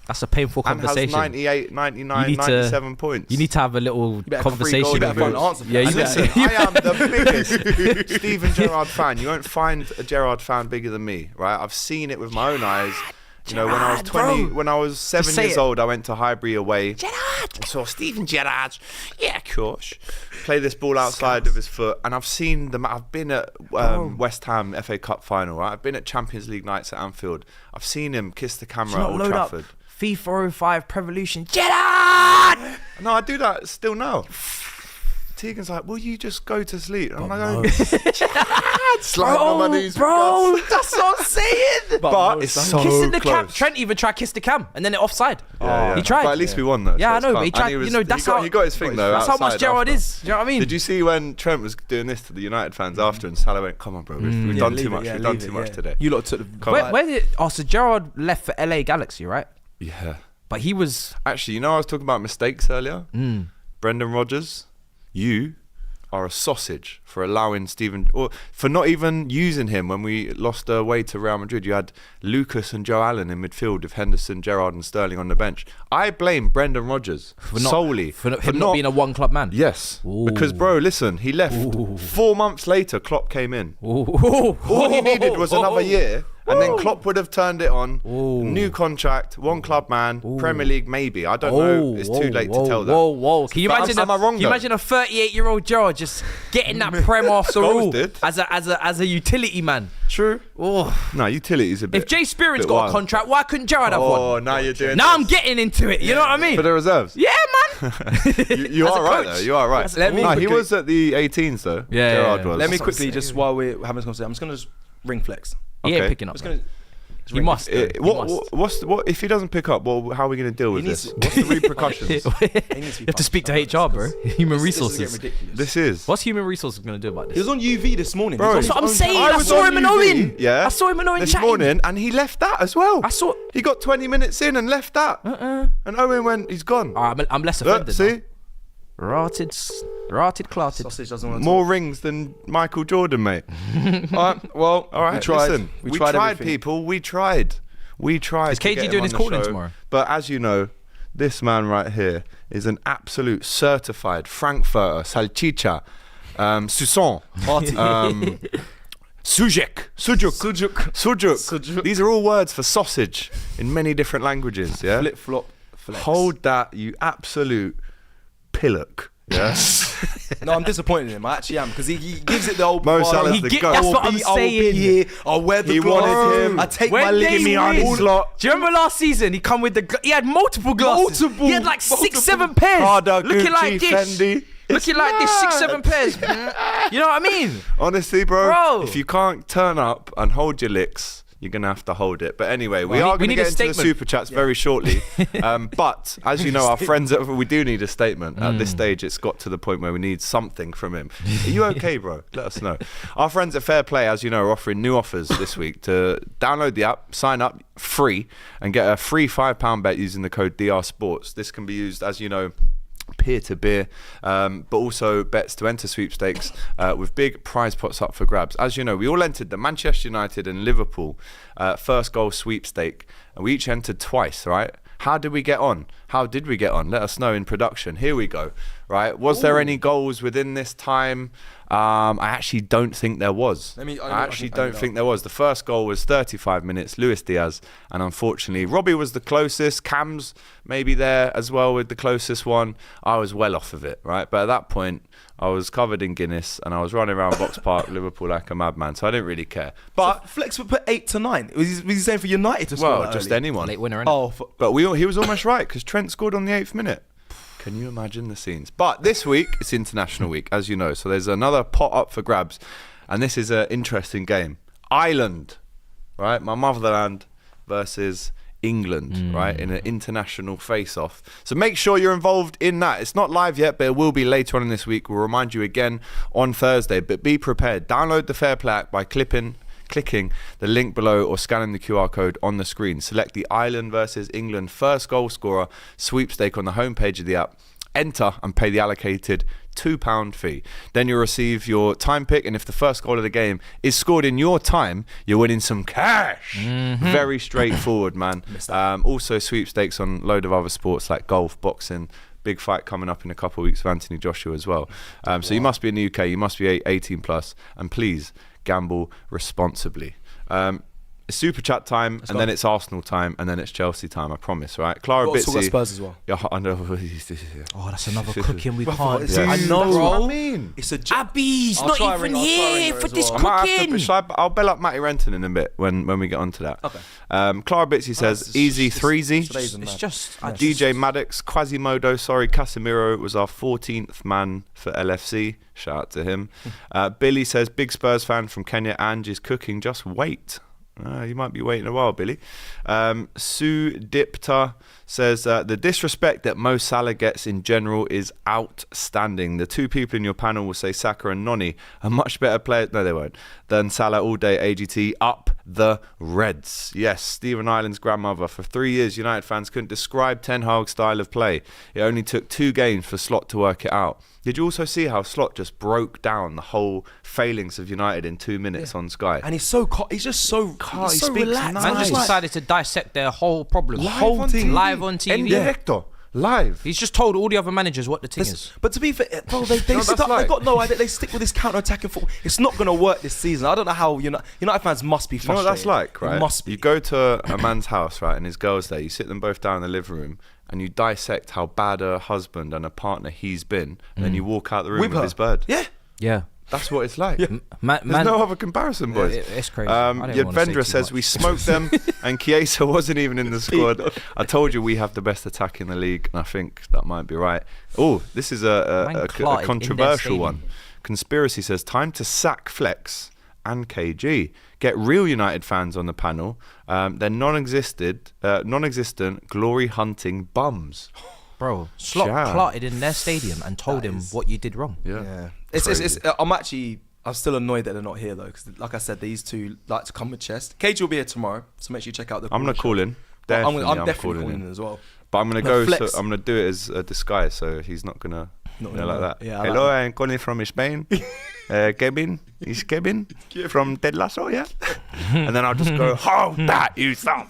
That's a painful And conversation. has 98, 99, You need to- 97 points. You need to have a little better have 3 conversation. goals, you better with- find an answer for Yeah, that. you And better. listen, I am the biggest Steven Gerrard fan. You won't find a Gerrard fan bigger than me, right? I've seen it with my own eyes. You know, when I was Gerrard, 20, bro. when I was 7 say years it. old, I went to Highbury away. Gerrard. I saw Steven Gerrard, yeah, of course, play this ball outside of his foot, and I've seen them. I've been at West Ham FA Cup final, right? I've been at Champions League nights at Anfield. I've seen him kiss the camera at Old Load up Trafford. FIFA 05 Prevolution. Gerrard. No, I do that still now. Tegan's like, will you just go to sleep? And I'm like, slide on my knees. Bro, that's what I'm saying. But it's so Kissing the cam. close. Trent even tried kiss the cam, and then it offside. Yeah. He tried. But at least we won though. Yeah, I so know, it's but he calm. tried. And You know, that's he got his thing though. That's how much outside Gerrard after. is. Do you know what I mean? Did you see when Trent was doing this to the United fans after, and Salah went, "Come on, bro, we've done too much. We've done too much today." You lot took the. Come on. Where did? Oh, so Gerrard left for LA Galaxy, right? Yeah. But he was. Actually, you know, I was talking about mistakes earlier. Brendan Rodgers, you are a sausage for allowing or for not even using him when we lost away to Real Madrid. You had Lucas and Joe Allen in midfield with Henderson, Gerrard and Sterling on the bench. I blame Brendan Rodgers solely for him not being a one club man. Yes. Ooh. Because, bro, listen, he left. 4 months later, Klopp came in. Ooh. All he needed was another year, and then Klopp would have turned it on. Ooh. New contract, one club man, Premier League maybe. I don't know. It's too late to tell that. Whoa. Can you But imagine? am I wrong, Can you though? imagine a 38-year-old Gerrard just getting that prem after Scholes all did. as a utility man? True. Oh. No, If utility's a bit. Jay Spearing's bit got wild. a contract, why couldn't Gerrard have one? Oh, now you're doing. Now I'm getting into it. You know what I mean? for the reserves. Yeah, man. You As a are right coach. though. You are right. Let me No, he quickly- was at the 18s though. Yeah, Gerrard yeah. was. Let me That's what I'm quickly, just saying. while we're having this conversation, I'm just gonna ring flex. He ain't Okay. picking up. I'm just bro. gonna. He must. though. He must. What if he doesn't pick up? Well, how are we going to deal with He this? needs- What's the repercussions? you have to speak to HR, bro. Human This is resources. getting ridiculous. This is. What's human resources going to do about He this? was on UV this morning. Bro, He That's was what on I'm his saying. own I was saw on him in UV, Owen. Yeah. I saw him in Owen this chatting. morning, and he left that as well. I saw. He got 20 minutes in and left that. And Owen went, he's gone. I'm less Look, offended. see? Rotted, clotted. Sausage doesn't want to More rings than Michael Jordan, mate. Alright, well, All right, we tried. listen. We tried everything. people. We tried. Is to KG get him doing on his the calling show. tomorrow? But as you know, this man right here is an absolute certified Frankfurter salchicha, Susan, sujuk. These are all words for sausage in many different languages. Yeah. Flip flop flex. Hold that, you absolute pillock. Yeah. No, I'm disappointed in him. I actually am because he gives it the old. Mo bravado. Salah's He the get- goat. that's what I I'm will be saying. here. I'll wear the He gloves. wanted him. I take When my they give me on win- his lot. Do you remember last season? He come with he had multiple glasses. Multiple. He had like Multiple. 6-7 pairs. Prada, looking Gucci, like this. Fendi. Looking like this, 6-7 pairs. You know what I mean? Honestly, bro, Bro. if you can't turn up and hold your licks, you're going to have to hold it. But anyway, we Well, are we going to need a get into the statement. super chats very shortly. But as you know, our friends, we do need a statement. At this stage, it's got to the point where we need something from him. Are you okay, bro? Let us know. Our friends at Fairplay, as you know, are offering new offers this week to download the app, sign up free, and get a free £5 bet using the code DR Sports. This can be used, as you know, peer-to-beer, but also bets to enter sweepstakes with big prize pots up for grabs. As you know, we all entered the Manchester United and Liverpool first goal sweepstake, and we each entered twice, right? How did we get on? Let us know in production. Here we go. right? Was there any goals within this time? I actually don't think there was. I actually don't think there was. The first goal was 35 minutes, Luis Diaz, and unfortunately, Robbie was the closest. Cam's maybe there as well with the closest one. I was well off of it, right? But at that point, I was covered in Guinness and I was running around Box Park, Liverpool like a madman, so I didn't really care. But so Flex would put 8 to 9. Was he saying for United to score? Well, just anyone. Late winner, But he was almost right because Trent scored on the 8th minute. Can you imagine the scenes? But this week, it's International Week, as you know. So there's another pot up for grabs. And this is an interesting game. Ireland, right? My motherland versus England, right? In an international face-off. So make sure you're involved in that. It's not live yet, but it will be later on in this week. We'll remind you again on Thursday. But be prepared. Download the Fairplay app by clicking the link below or scanning the QR code on the screen. Select the Ireland versus England first goal scorer sweepstake on the homepage of the app. Enter and pay the allocated £2 fee. Then you'll receive your time pick, and if the first goal of the game is scored in your time, you're winning some cash. Very straightforward, man. Also sweepstakes on a load of other sports like golf, boxing. Big fight coming up in a couple of weeks for Anthony Joshua as well. So you must be in the UK, you must be 18 plus, and please gamble responsibly. It's Super Chat time, and then it's Arsenal time, and then it's Chelsea time, I promise, right? Clara Bitsy. Got Spurs as well. Yeah, I know. Oh, that's another cooking we can't. Yeah. I know, That's bro. what I mean. It's a Abby's not even here for this cooking. I'll bell up Matty Renton in a bit when we get onto that. Okay. Clara Bitsy says, easy threesy. It's just DJ Maddox, Quasimodo, Casemiro was our 14th man for LFC. Shout out to him. Billy says, big Spurs fan from Kenya. Ange is cooking. Just wait. You might be waiting a while, Billy. Sue Dipta says, the disrespect that Mo Salah gets in general is outstanding. The two people in your panel will say Saka and Noni are much better players. No, they won't. Than Salah all day. AGT up the Reds. Yes, Stephen Ireland's grandmother. For 3 years, United fans couldn't describe Ten Hag's style of play. It only took 2 games for Slot to work it out. Did you also see how Slot just broke down the whole failings of United in 2 minutes on Sky? And he's just so relaxed. Man just decided to dissect their whole problem. Live on TV. Live on TV. En directo. Live. He's just told all the other managers what the thing is. But to be fair, bro, they got no idea. They stick with this counter-attacking football. It's not going to work this season. I don't know how United fans must be frustrated. You know what that's like, right? It must be. You go to a man's house, right, and his girl's there. You sit them both down in the living room, and you dissect how bad a husband and a partner he's been, and then you walk out the room with his bird. Yeah. That's what it's like. There's There's no other comparison, boys. It's crazy. Yadvendra says we smoked them, and Chiesa wasn't even in the squad. I told you we have the best attack in the league, and I think that might be right. Oh, this is a controversial one. Conspiracy says time to sack Flex and KG. Get real United fans on the panel. They're non-existent glory-hunting bums. Bro, Slot plotted in their stadium and told him what you did wrong. Yeah. I'm still annoyed that they're not here though, because like I said, these two like to come with chest. KG will be here tomorrow, so make sure you check out the. I'm gonna call in. I'm definitely calling in as well. But I'm gonna go. So I'm gonna do it as a disguise, so he's not gonna like that. Yeah, hello, I'm calling from Spain. Kevin, is Kevin from Ted Lasso, yeah? And then I'll just go, hold that, you son.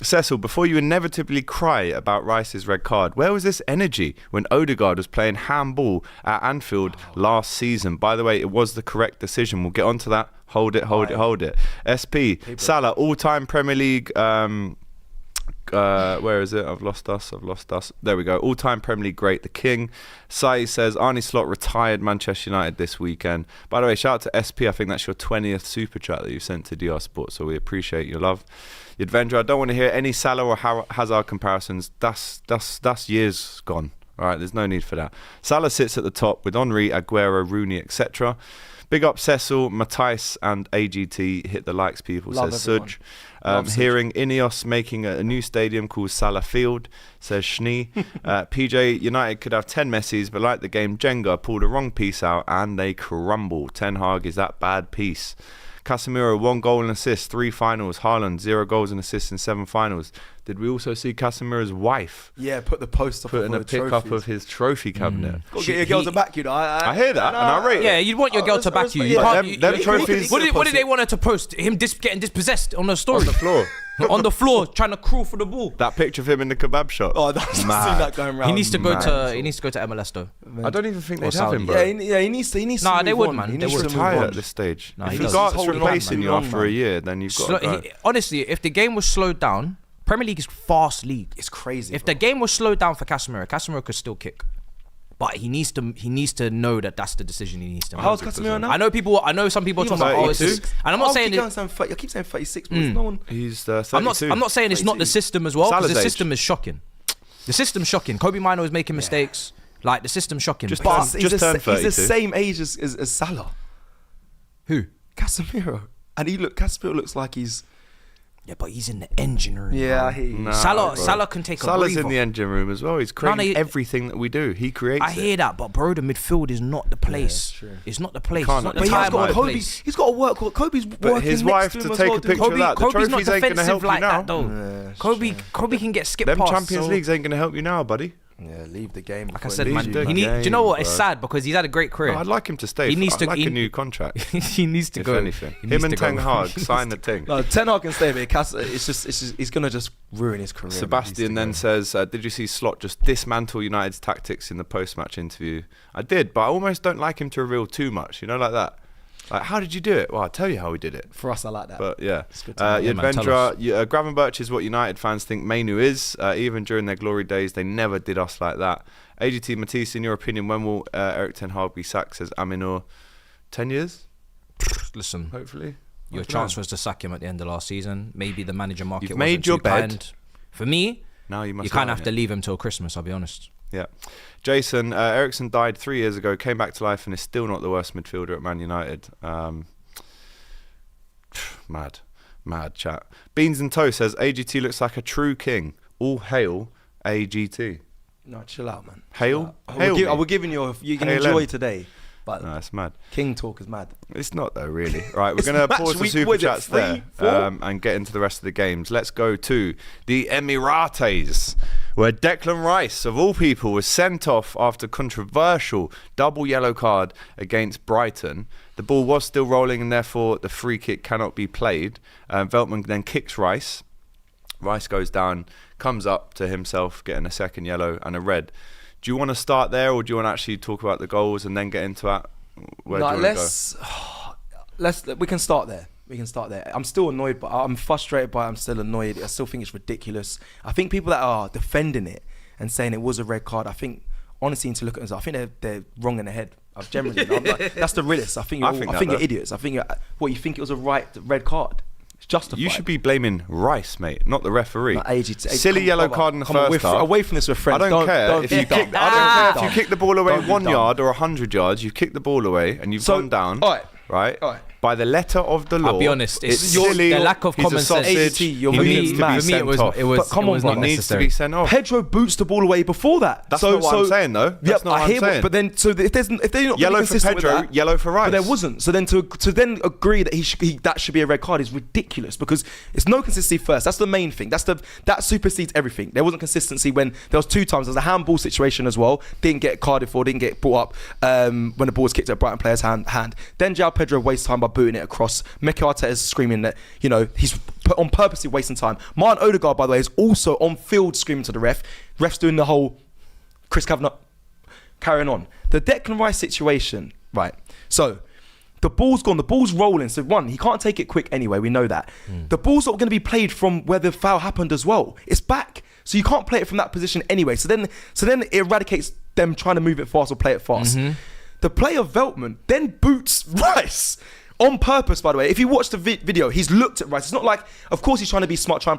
Cecil, before you inevitably cry about Rice's red card, where was this energy when Odegaard was playing handball at Anfield last season? By the way, it was the correct decision. We'll get onto that. Hold it. SP, Salah, all-time Premier League... where is it? I've lost us. There we go. All-time Premier League great, the King. Sai says Arne Slot retired Manchester United this weekend. By the way, shout out to SP. I think that's your 20th super chat that you sent to DR Sports, so we appreciate your love. Yadvendra, I don't want to hear any Salah or Hazard comparisons. That's years gone. All right, there's no need for that. Salah sits at the top with Henry, Aguero, Rooney, etc. Big up Cecil, Matthijs and AGT. Hit the likes, people, Love says everyone. Suj. Hearing Ineos making a new stadium called Salah Field, says Schnee. PJ, United could have 10 Messis, but like the game Jenga, pulled a wrong piece out and they crumble. Ten Hag is that bad piece. Casemiro, 1 goal and assist, 3 finals. Haaland, 0 goals and assists in 7 finals. Did we also see Casemiro's wife? Yeah, put the post up. Putting a pick up of his trophy cabinet. Go get your girl to back you, though. I hear that, and I rate it. Yeah, you'd want your girl to back you. Them trophies. What did they want her to post? Him getting dispossessed on the story? On the floor. on the floor trying to crawl for the ball. That picture of him in the kebab shop. Oh, I've seen that going around. He needs to go to MLS though. I don't even think Or they'd have him, bro. He needs to. Nah, move they would, on. man. He They needs would to Retire move at on. this stage. No, If he he does. starts He's holding replacing on, you man. after a year, then you've got to go. Honestly, if the game was slowed down, Premier League is fast league. It's crazy. If the game was slowed down for Casemiro could still kick. But he needs to know that that's the decision he needs to make. How's Casemiro now? I know some people are talking about, it's 32? just, and I'm not saying I keep saying 36, but no one. He's 32. I'm not saying it's not the system as well, because the Salah's system is shocking. The system's shocking. Kobe Mino is making mistakes. Like, the system's shocking. Just But turned he's 32. the same age as Salah. Who? Casemiro. And Casemiro looks like he's. Yeah, but he's in the engine room. Yeah, I hear you. Nah, Salah can take a Salah's breather. in the engine room as well. He's creating everything that we do. He creates I hear that, but bro, the midfield is not the place. true. It's not the place. Can't- It's not But the he has time got or the Kobe- place. He's got to work. Kobe's But working his next wife to to him as take well, a dude. picture of that. The Kobe's not trophies ain't going to help defensive you like now. that though. Yeah, it's Kobe can get skipped Them past. Champions so- Leagues ain't going to help you now, buddy. Yeah, leave the game. Like I before said, it man, leaves the do you game, know what? It's bro. sad because he's had a great career. No, I'd like him to stay. He needs I'd to- like he- a new contract. He needs to If go. anything, He him needs and to go. Ten Hag sign the thing. No, Ten Hag can stay, but it's just he's gonna just ruin his career. Sebastian then says, "Did you see Slot just dismantle United's tactics in the post-match interview?" I did, but I almost don't like him to reveal too much. You know, like that. Like, how did you do it? Well, I'll tell you how we did it. For us, I like that. But yeah, good to know. Yeah, man, tell Gravenberch is what United fans think Mainu is. Even during their glory days, they never did us like that. AGT Matisse, in your opinion, when will Eric Ten Hag be sacked? Says Aminor. 10 years, Listen, hopefully. your chance was to sack him at the end of last season. Maybe the manager market You've wasn't made your too bed. kind. For me, Now you must. you kind lie of have on to it. leave him till Christmas. I'll be honest. Yeah. Jason, Ericsson died 3 years ago, came back to life, and is still not the worst midfielder at Man United. Mad chat. Beans and Toe says AGT looks like a true king. All hail AGT. No, chill out, man. Hail? Chill Hail out. me. We're giving you. You can Hail enjoy him. today, but No, it's mad. King talk is mad. It's not though, really. Right, we're It's going to match pause the week, super what is it, chats 3, there 4? and get into the rest of the games. Let's go to the Emirates, where Declan Rice, of all people, was sent off after controversial double yellow card against Brighton. The ball was still rolling, and therefore the free kick cannot be played. Veltman then kicks Rice. Rice goes down, comes up to himself, getting a second yellow and a red. Do you want to start there, or do you want to actually talk about the goals and then get into that? Where do you want to go? We can start there. I'm still annoyed, but I'm frustrated by it. I'm still annoyed. I still think it's ridiculous. I think people that are defending it and saying it was a red card, I think, honestly, need to look at it. I think they're wrong in the head. I've generally, that's the realist. I think you're idiots. I think you think it was a red card. It's justified. You should be blaming Rice, mate, not the referee. Silly Come yellow on, card in the come on, first half. away from this with friends. I don't care if you kick. I don't care if you kick the ball away Don't be 1 dumb. yard or 100 yards. You've kicked the ball away and you've gone down. Right. By the letter of the law. I'll be honest, It's it's silly. the lack of He's a common sense. sausage. You're He moving needs to mad. be For me, sent off. But come on, was bro. not He needs to necessary. be sent off. Pedro boots the ball away before that. That's not what I'm saying, though. That's not what I'm saying. But then, if they're not Yellow really for consistent with Pedro, that, yellow for Rice. but there wasn't. So then to then agree that that should be a red card is ridiculous, because it's no consistency first. That's the main thing. That supersedes everything. There wasn't consistency when there was 2 times. There was a handball situation as well. Didn't get carded for. Didn't get brought up when the ball was kicked at Brighton player's hand. Then João Pedro wastes time by booting it across. Mikel Arteta is screaming that he's on purposely wasting time. Martin Odegaard, by the way, is also on field screaming to the ref. Ref's doing the whole Chris Kavanagh carrying on. The Declan Rice situation, right? So the ball's gone. The ball's rolling. So one, he can't take it quick anyway. We know that. The ball's not going to be played from where the foul happened as well. It's back. So you can't play it from that position anyway. So then it eradicates them trying to move it fast or play it fast. The player Veltman then boots Rice. On purpose, by the way. If you watch the video, he's looked at Rice. It's not like, of course he's trying to be smart, to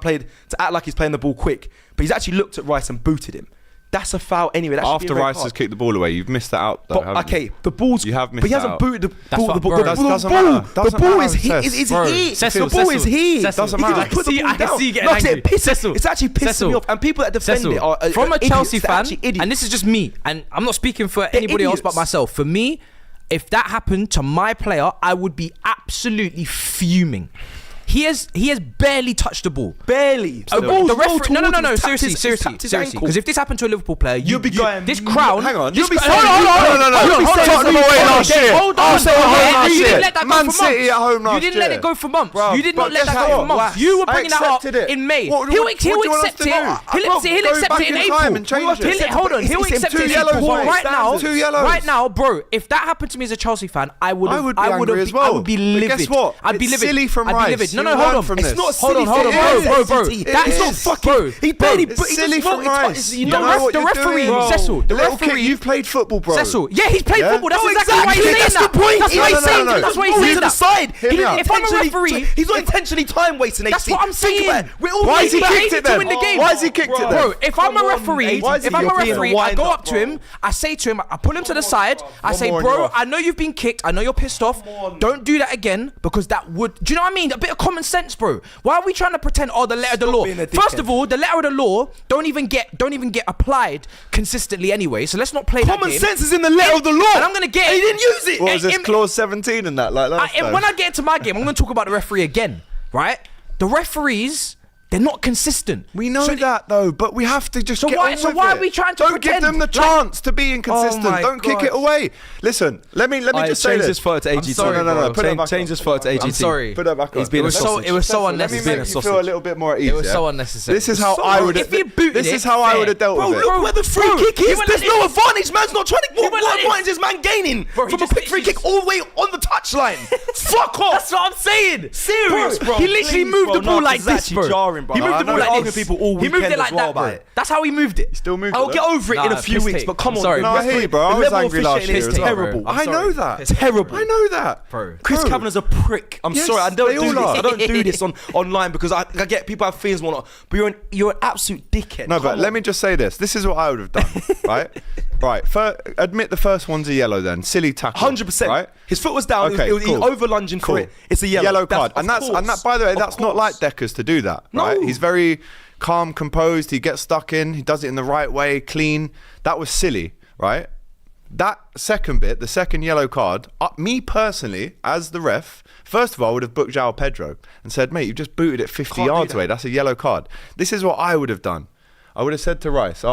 act like he's playing the ball quick, but he's actually looked at Rice and booted him. That's a foul anyway. That After Rice has kicked the ball away, you've missed that out, though, haven't you? The ball's... You have missed But he hasn't out. booted the ball. what- The bro, ball doesn't matter. the Doesn't ball matter, is here. Cess. Bro. Cecil, The ball is here. Doesn't He can matter. just put the ball I can down. see you getting No, angry. it's actually pissing me off. And people that defend it are from a idiots. Chelsea They're fan, actually idiots. and this is just me, and I'm not speaking for anybody else but idiots. myself. For me, if that happened to my player, I would be absolutely fuming. He has barely touched the ball. Barely. The referee. No. Seriously. Because if this happened to a Liverpool player, you'll be going. This crowd. Hang on. Hold on. Tottenham away last year. Hold on. You didn't let that go Man for City at home months. last You didn't year. let it go for months. Bro, You did not let that guess go for what? months. You were bringing that up accepted it. in May. What do He'll you want us accept to do? it. He'll accept it in April. Hold on. He'll accept it in April. Right now, bro. If that happened to me as a Chelsea fan, I would be angry as well. I would be livid. Guess what? I'd be It's livid. silly from I'd be Rice. livid. No, hold on. It's not Hold silly. on, bro. That's not fucking. He barely. It's silly from Rice. You know the referee, Cecil. The referee. You've played football, bro. Cecil. Yeah, he's played football. That's No, exactly why he's saying That's that. the point. That's why he's saying that. That's why he's saying to the that. side. If I'm a referee, He's not intentionally time wasting. that's what I'm saying. We're all Why has he making kicked it to then? win the game. Why has he kicked it then? Bro, if I'm a referee, Why is he I go up to him, I say to him, I pull him to the side, I say, more and you're bro, off. I know you've been kicked, I know you're pissed off, don't do that again, because that would, do you know what I mean? A bit of common sense, bro. Why are we trying to pretend, the letter of the law? being a First dickhead. of all, the letter of the law don't even get applied consistently anyway, so let's not play that Common game. sense is in the letter of the law. And I'm gonna get He didn't use it. What was this, clause 17 and that, like last time? When I get into my game, I'm going to talk about the referee again, right? The referees, they're not consistent. We know that though, but we have to just get on with it. Why are we trying to Don't pretend? give them the chance to be inconsistent. my Don't kick God. it away. Listen, let me just say change this. this photo to AGT. sorry, no, put it back change on. this photo to AGT. I'm sorry. Put that back on. He's being It was a so sausage. it was so Let me unnecessary. make you feel a little bit more at ease. It was yeah? so unnecessary. This is how So I would if you booted This it, is how I fair. would have dealt Bro, with it. look where the free Bro, kick he is. went There's like no this. advantage. Man's not trying to. went What like advantage is man gaining Bro, he from a just- quick free he kick just- all the way on the touchline? Fuck off. That's what I'm saying. Serious, bro. He literally Please, moved bro. the ball No, like it's this, actually bro. jarring, bro. He moved I the ball know like arguing this. people all He moved weekend it like as well that, about bro. it. That's how he moved it. Still moving. I'll get over it in a few piss weeks, take. but come I'm on. sorry. No, I hear you, bro. I The was level of angry last officiating year is as well. terrible. I'm I sorry. know that. Piss take, Terrible. I know that. Bro. Chris Bro. Kavanagh's a prick. I'm Yes, sorry. I don't they do all this. are. I don't do this online because I get people have feelings and whatnot. But you're an absolute dickhead. No, but Come let on. me just say this. This is what I would have done, right? Right. Admit the first one's a yellow then. Silly tackle. 100%. Right? His foot was down. Okay, He was cool. over lunging for it. It's a yellow. card. And of course. that, by the way, Of that's not course. like Decker's to do that, right? No. He's very calm, composed. He gets stuck in. He does it in the right way, clean. That was silly, right? That second bit, the second yellow card, me personally, as the ref, first of all, I would have booked João Pedro and said, mate, you've just booted it 50 Can't do yards that. away. That's a yellow card. This is what I would have done. I would have said to Rice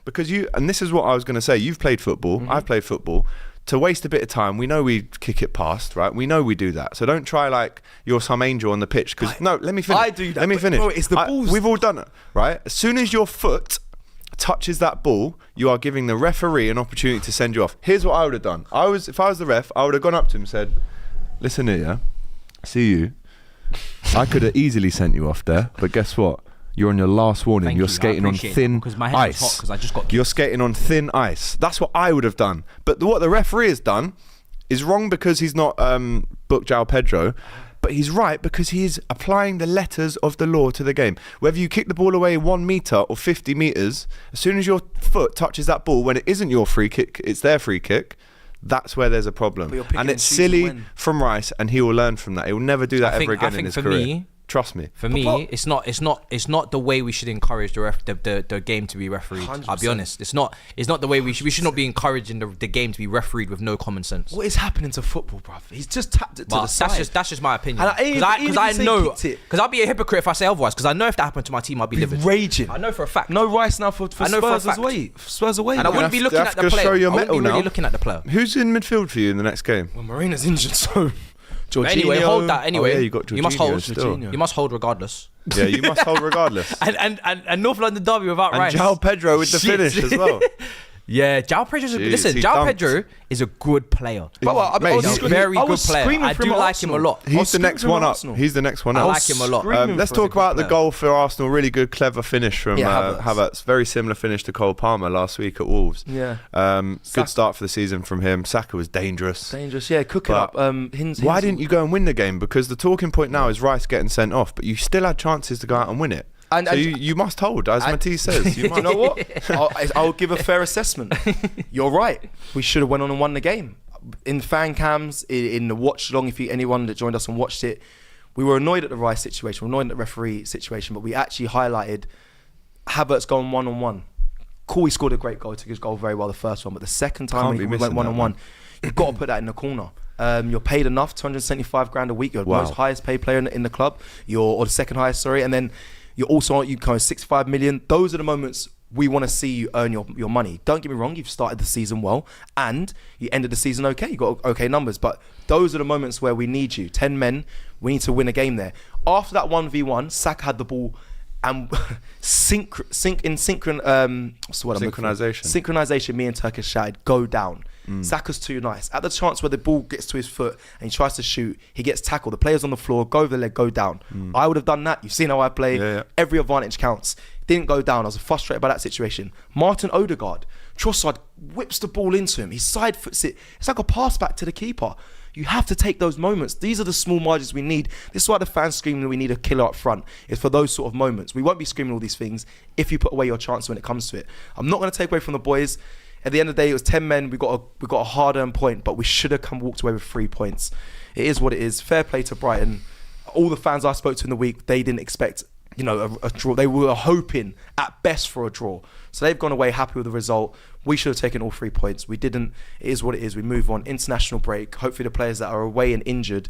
because and this is what I was going to say, you've played football, I've played football, to waste a bit of time, we know we kick it past, right? We know we do that. So don't try like you're some angel on the pitch, because no, let me finish. I do that, Let me but finish. bro, it's the balls. We've all done it, right? As soon as your foot touches that ball, you are giving the referee an opportunity to send you off. Here's what I would have done. If I was the ref, I would have gone up to him and said, listen here, yeah? See you. I could have easily sent you off there, but guess what? You're on your last warning. Thank You're you. I skating on appreciate thin that because my head ice. was hot because I just got You're skating on thin ice. That's what I would have done. But what the referee has done is wrong because he's not booked João Pedro, but he's right because he is applying the letters of the law to the game. Whether you kick the ball away 1 metre or 50 metres, as soon as your foot touches that ball, when it isn't your free kick, it's their free kick, that's where there's a problem. But you're picking And and it's choosing silly when. from Rice, and he will learn from that. He will never do that I think- ever again I think in his for career. me- Trust me. For me, it's not the way we should encourage the game to be refereed. I'll be 100%. honest. It's not the way we should not be encouraging the game to be refereed with no common sense. What is happening to football, bruv? He's just tapped it to But the side. that's just my opinion. And even Because I if he know, kicked it- because I'll be a hypocrite if I say otherwise. Because I know if that happened to my team, I'd be livid. raging. I know for a fact. No Rice now for I know for a Spurs fact. away. Spurs away. And I man. wouldn't be You looking have at to the player. show your I wouldn't be mettle really now. looking at the player. Who's in midfield for you in the next game? Well, Marina's injured, so. But anyway, hold that. Anyway, yeah, you got you must Jorginho hold. still. You must hold regardless. Yeah, you must hold regardless. And North London derby without And Rice. João Pedro with the Shit. finish as well. Yeah, João Pedro's Jeez, listen. he João dunked. Pedro is a good player. But well, Mate, I was he's screaming- very I good was player. screaming I for do him at like him a Arsenal. lot. I was He's the next screaming one for up. Arsenal. He's the next one I up. like him a lot. Screaming Let's for talk a good about the player. goal for Arsenal. Really good, clever finish from Yeah, Havertz. Very similar finish to Cole Palmer last week at Wolves. Yeah. Good Saka. start for the season from him. Saka was dangerous. Dangerous, yeah, cooking But up. Why didn't you go and win the game? Because the talking point now is Rice getting sent off, but you still had chances to go out and win it. And- So and- you must hold, as Matisse says. You Do must. you know what? I'll give a fair assessment. You're right. We should have went on and won the game. In fan cams, in the watch along, if anyone that joined us and watched it, we were annoyed at the Rice situation, we were annoyed at the referee situation, but we actually highlighted Havertz going one-on-one. Cool, he scored a great goal, took his goal very well the first one, but the second time Can't be we went missing that, one-on-one, you've got to put that in the corner. You're paid enough, 275 grand a week. You're the most highest paid player in the club. Or the second highest, sorry. And then you kind of 65 million. Those are the moments we want to see you earn your money. Don't get me wrong, you've started the season well and you ended the season okay. You got okay numbers, but those are the moments where we need you. 10 men, we need to win a game there. After that 1v1, Saka had the ball and synchronization. Me and Turkish shouted, go down. Saka's too nice. At the chance where the ball gets to his foot and he tries to shoot, he gets tackled. The player's on the floor, go over the leg, go down. I would have done that. You've seen how I play. Yeah. Every advantage counts. Didn't go down. I was frustrated by that situation. Martin Odegaard, Trossard whips the ball into him. He side foots it. It's like a pass back to the keeper. You have to take those moments. These are the small margins we need. This is why the fans screaming we need a killer up front. It's for those sort of moments. We won't be screaming all these things if you put away your chance when it comes to it. I'm not going to take away from the boys. At the end of the day, it was 10 men. We got a hard-earned point, but we should have walked away with 3 points. It is what it is. Fair play to Brighton. All the fans I spoke to in the week, they didn't expect a draw. They were hoping at best for a draw. So they've gone away happy with the result. We should have taken all 3 points. We didn't. It is what it is. We move on. International break. Hopefully the players that are away and injured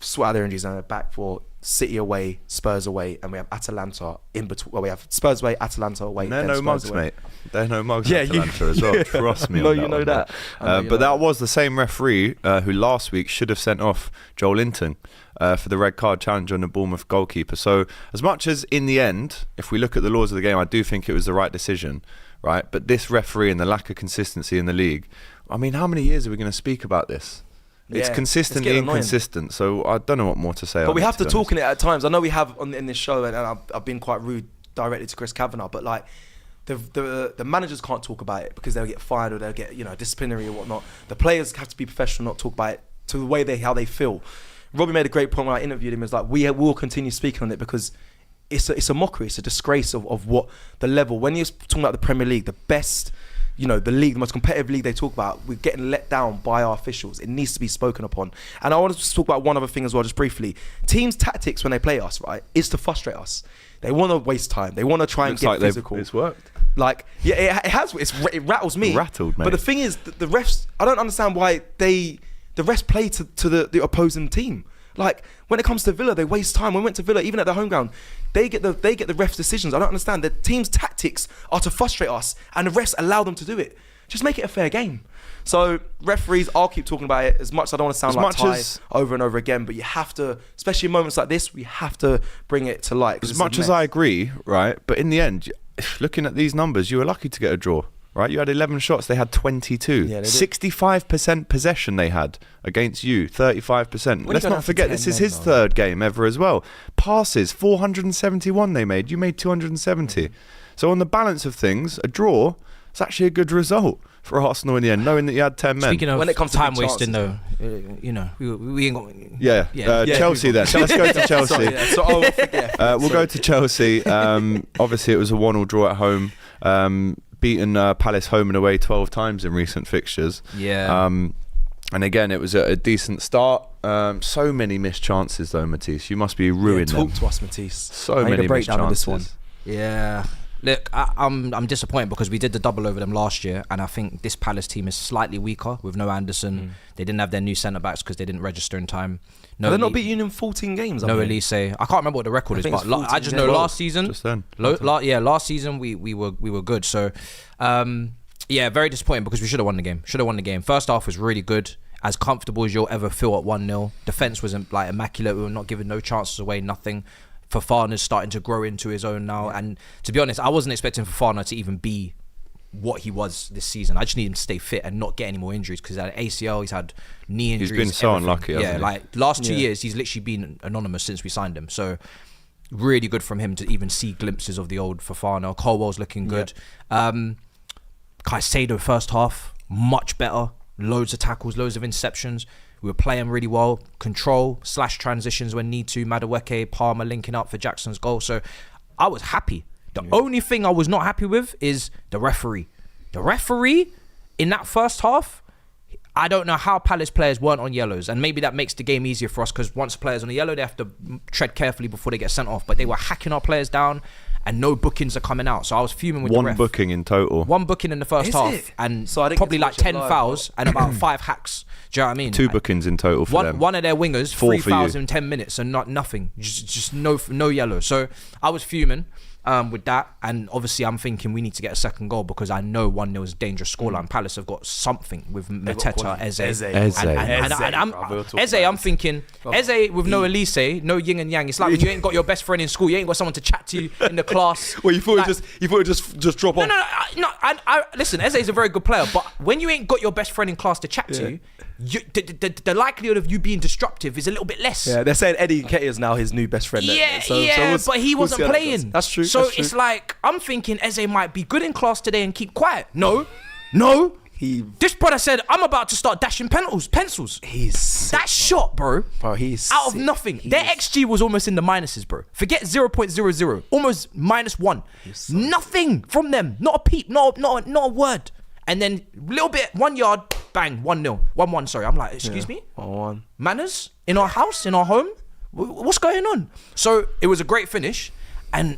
sort out their injuries and they're back for City away, Spurs away, and we have Atalanta in between. Well, we have Spurs away, Atalanta away. They're no mugs, mate. They're no mugs. Yeah, Atalanta as well. Trust me. No, on that you know one, that. But that was the same referee who last week should have sent off Joel Linton for the red card challenge on the Bournemouth goalkeeper. So as much as in the end, if we look at the laws of the game, I do think it was the right decision, right? But this referee and the lack of consistency in the league, I mean, how many years are we going to speak about this? It's consistently inconsistent, so I don't know what more to say. But we have to talk in it at times. I know we have in this show, and I've been quite rude directly to Chris Kavanagh, but like the managers can't talk about it because they'll get fired or they'll get disciplinary or whatnot. The players have to be professional, not talk about it to the way how they feel. Robbie made a great point when I interviewed him. It's like we will continue speaking on it because it's a mockery, it's a disgrace of what the level. When you're talking about the Premier League, the best. The league, the most competitive league they talk about, we're getting let down by our officials. It needs to be spoken upon. And I want to just talk about one other thing as well, just briefly. Teams' tactics when they play us, right, is to frustrate us. They want to waste time. They want to try and get physical. It's worked. Like, yeah, it has. It rattles me. Rattled, mate. But the thing is, the refs, I don't understand why the refs play to the opposing team. Like, when it comes to Villa, they waste time. When we went to Villa, even at their home ground, they get the refs' decisions. I don't understand. The team's tactics are to frustrate us, and the refs allow them to do it. Just make it a fair game. So, referees, I'll keep talking about it as much as I don't want to sound like Ty over and over again, but you have to, especially in moments like this, we have to bring it to light. As much as I agree, right, but in the end, looking at these numbers, you were lucky to get a draw. Right, you had 11 shots, they had 22. Yeah, 65% possession they had against you, 35%. Let's not forget, this is his third game ever as well. Passes, 471 they made. You made 270. So on the balance of things, a draw is actually a good result for Arsenal in the end, knowing that you had 10 men. Speaking of when it comes to time wasting, though, we ain't got. Chelsea then. So let's go to Chelsea. We'll go to Chelsea. Obviously, it was a 1-1 draw at home. Beaten Palace home and away 12 times in recent fixtures. Yeah. And again, it was a decent start. So many missed chances though, Matisse. You must be ruined. Talk to us, Matisse. So many missed chances. This one. Yeah. Look, I'm disappointed because we did the double over them last year, and I think this Palace team is slightly weaker with no Anderson. They didn't have their new centre backs because they didn't register in time. No, they're not beating you in 14 games. No Elise. I can't remember what the record is, but I just know last season. Just then. Last season we were good. So, very disappointing because we should have won the game. First half was really good, as comfortable as you'll ever feel at 1-0. Defense wasn't like immaculate. We were not giving no chances away, nothing. Fofana's starting to grow into his own now, and to be honest, I wasn't expecting Fofana to even be what he was this season. I just need him to stay fit and not get any more injuries because he's had ACL, he's had knee injuries. He's been so unlucky. Yeah, like last 2 years, he's literally been anonymous since we signed him. So really good from him to even see glimpses of the old Fofana. Colwell's looking good. Caicedo first half much better. Loads of tackles, loads of interceptions. We were playing really well. Control / transitions when need to. Madueke, Palmer linking up for Jackson's goal. So I was happy. The only thing I was not happy with is the referee. The referee in that first half, I don't know how Palace players weren't on yellows. And maybe that makes the game easier for us because once a player's on a yellow, they have to tread carefully before they get sent off. But they were hacking our players down. and no bookings are coming out. So I was fuming with the ref. One booking in total. One booking in the first Is half, it? and So I didn't probably get to like watch it 10 live, fouls and about 5 hacks. Do you know what I mean? 2 bookings in total for them. One of their wingers, 4 3 for you. fouls in 10 minutes and nothing. Just no yellow. So I was fuming with that, and obviously I'm thinking we need to get a second goal because I know 1-0 is a dangerous scoreline. Palace have got something with Mateta, Eze. I'm thinking Eze with no Elise, no yin and yang. It's like when you ain't got your best friend in school, you ain't got someone to chat to in the class. Well, you thought it just drop off. No. Listen, Eze is a very good player, but when you ain't got your best friend in class to chat to, the likelihood of you being disruptive is a little bit less. Yeah, they're saying Eddie Nketiah is now his new best friend. But he wasn't playing. That's true. So it's like I'm thinking Eze might be good in class today and keep quiet. No. This brother said I'm about to start dashing pencils. He's sick, that shot, bro. He's out of sick. nothing. Their XG was almost in the minuses, bro. Forget 0.00, almost -1. Nothing from them. Not a peep. Not a word. And then a little bit, 1 yard, bang, 1-0, 1-1. Sorry, I'm like, excuse me, 1-1. Manners in our house, in our home. What's going on? So it was a great finish, and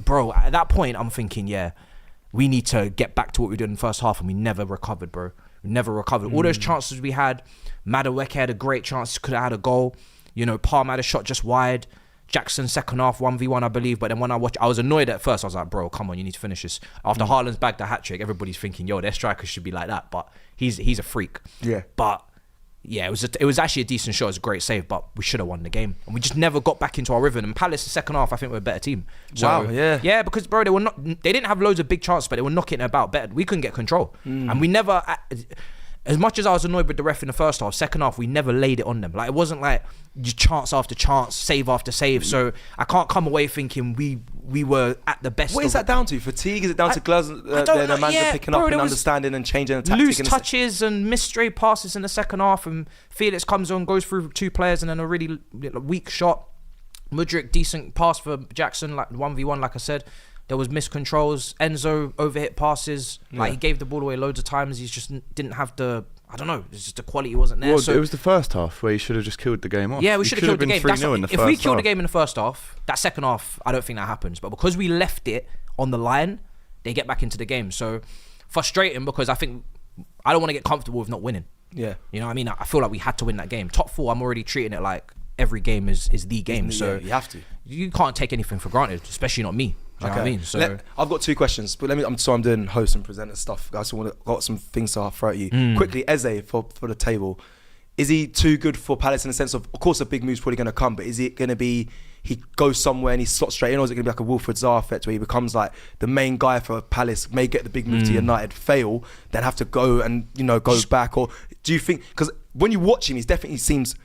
bro, at that point, I'm thinking, we need to get back to what we did in the first half, and we never recovered, bro. We never recovered. All those chances we had, Madueke had a great chance, could have had a goal. You know, Palmer had a shot just wide. Jackson second half 1v1, I believe. But then when I watched, I was annoyed at first. I was like, bro, come on, you need to finish this. After Haaland's bagged the hat trick, everybody's thinking, yo, their striker should be like that. But he's a freak. Yeah. But yeah, it was actually a decent shot. It was a great save, but we should have won the game. And we just never got back into our rhythm. And Palace, the second half, I think we're a better team. So, Wow, yeah. Yeah, because, bro, they didn't have loads of big chances, but they were knocking it about better. We couldn't get control. And we never... As much as I was annoyed with the ref in the first half, second half, we never laid it on them. Like, it wasn't like chance after chance, save after save. So I can't come away thinking we were at the best. What is that down to? Fatigue? Is it down to the manager picking up and understanding and changing the tactics? Loose touches and missed stray passes in the second half, and Felix comes on, goes through 2 players, and then a really weak shot. Mudryk, decent pass for Jackson, like 1v1, like I said. There was miscontrols. Enzo overhit passes. Like, he gave the ball away loads of times. He just didn't have the... I don't know. It's just the quality wasn't there. Well, so it was the first half where you should have just killed the game off. Yeah, we should have killed the game. 3-0 in the if we first killed the half. game in the first half, that second half, I don't think that happens. But because we left it on the line, they get back into the game. So frustrating, because I think I don't want to get comfortable with not winning. Yeah. You know what I mean? I feel like we had to win that game. Top 4, I'm already treating it like every game is the game. So you have to. You can't take anything for granted, especially not me. Do you know what I mean? So I've got 2 questions, but I'm doing host and presenter stuff, guys. So got some things to throw at you quickly. Eze for the table, is he too good for Palace in the sense of course, a big move's probably going to come, but is it going to be he goes somewhere and he slots straight in, or is it going to be like a Wilfred Zaha effect where he becomes like the main guy for Palace, may get the big move to United, fail, then have to go and go back? Or do you think, because when you watch him, he definitely seems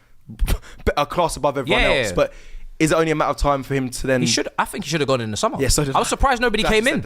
a class above everyone else, but is it only a matter of time for him to then... I think he should have gone in the summer. Yeah, so I was surprised nobody came in.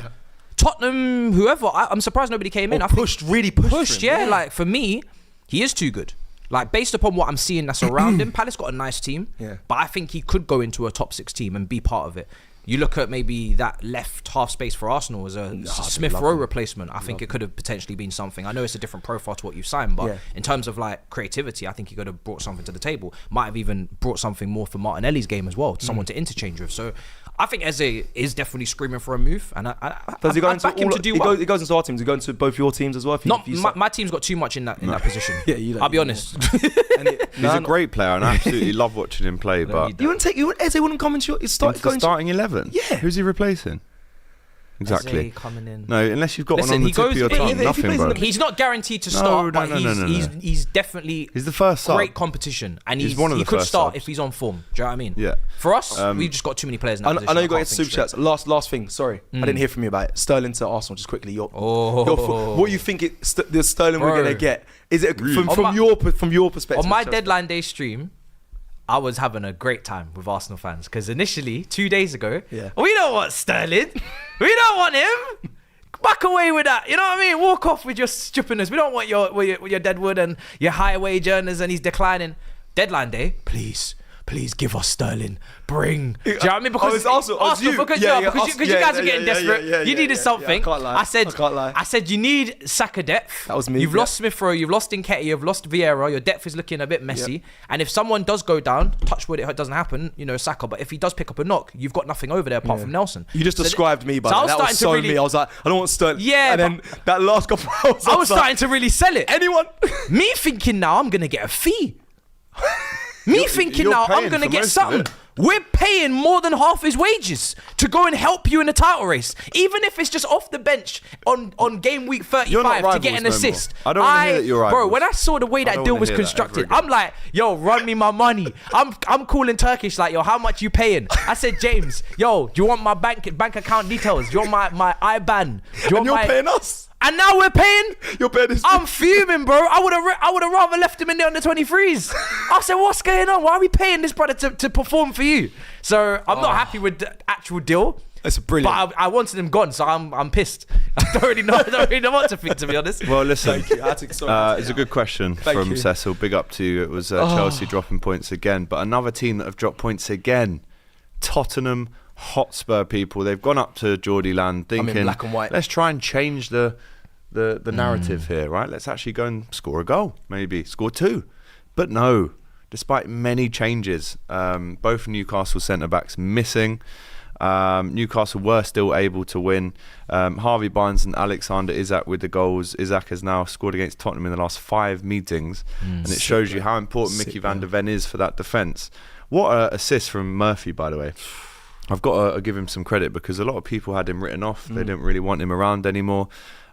Tottenham, whoever, I'm surprised nobody came in. I think really pushed him. Yeah, like for me, he is too good. Like, based upon what I'm seeing that's around him, Palace got a nice team, but I think he could go into a top 6 team and be part of it. You look at maybe that left half space for Arsenal as a Smith Rowe replacement. I think it could have potentially been something. I know it's a different profile to what you've signed, but in terms of like creativity, I think he could have brought something to the table. Might have even brought something more for Martinelli's game as well, someone to interchange with. So I think Eze is definitely screaming for a move, and I back him to do well. He goes into our teams. He goes into both your teams as well. My team's got too much in that position. I'll be honest. He's a great player, and I absolutely love watching him play. But Eze wouldn't come into your starting 11. Yeah, who's he replacing? Exactly. Eze coming in. No, unless you've got one on the tip of your tongue, nothing, bro. He's not guaranteed to start, but he's definitely he's the first sub. Great competition, and he's one of the he could first start subs. if he's on form. Do you know what I mean? Yeah. For us, we've just got too many players in that position. I know you got into Superchats. Last thing, sorry, I didn't hear from you about it. Sterling to Arsenal, just quickly. What you think the Sterling we're gonna get? Is it from your perspective? On my deadline day stream, I was having a great time with Arsenal fans, because initially 2 days ago, we don't want Sterling, we don't want him. Back away with that, you know what I mean? Walk off with your stupidness. We don't want your Deadwood and your high wage earners, and he's declining. Deadline day, please please give us Sterling. Bring. Do you know what I mean? Because it's Arsenal. Because you guys are getting desperate. You needed something. I can't lie. I can't lie. said you need Saka depth. That was me. You've lost Smith Rowe. You've lost Nketiah. You've lost Vieira. Your depth is looking a bit messy. And if someone does go down, touch wood, it doesn't happen. You know, Saka. But if he does pick up a knock, you've got nothing over there apart from Nelson. You just described me, but so that was so me. I was like, I don't want Sterling. Yeah, and then that last couple of rounds, I was starting to really sell it. Anyone? Me thinking now I'm gonna get a fee. Me thinking now I'm gonna get something. We're paying more than half his wages to go and help you in the title race, even if it's just off the bench on game week 35 to get an assist. I don't want to hear that you're rivals. Bro, when I saw the way that deal was constructed, I'm like, yo, run me my money. I'm calling Turkish like, yo, how much you paying? I said, James, yo, do you want my bank account details? Do you want my IBAN? And you're paying us. And now we're paying. You're paying this. I'm fuming, bro. I would have rather left him in the under 23s. I said, what's going on? Why are we paying this brother to perform for you? So I'm not happy with the actual deal. It's brilliant. But I wanted him gone, so I'm pissed. I don't really know what to think, to be honest. Well, listen, it's a good question from Cecil. Big up to you. It was Chelsea dropping points again, but another team that have dropped points again. Tottenham Hotspur, people. They've gone up to Geordie Land thinking, black and white. Let's try and change the narrative here, right? Let's actually go and score a goal, maybe score two. But no, despite many changes, both Newcastle centre-backs missing, Newcastle were still able to win. Harvey Barnes and Alexander Isak with the goals. Isak has now scored against Tottenham in the last 5 meetings, and it shows you how important Mickey van der Ven is for that defence. What an assist from Murphy, by the way. I've got to give him some credit because a lot of people had him written off. They didn't really want him around anymore.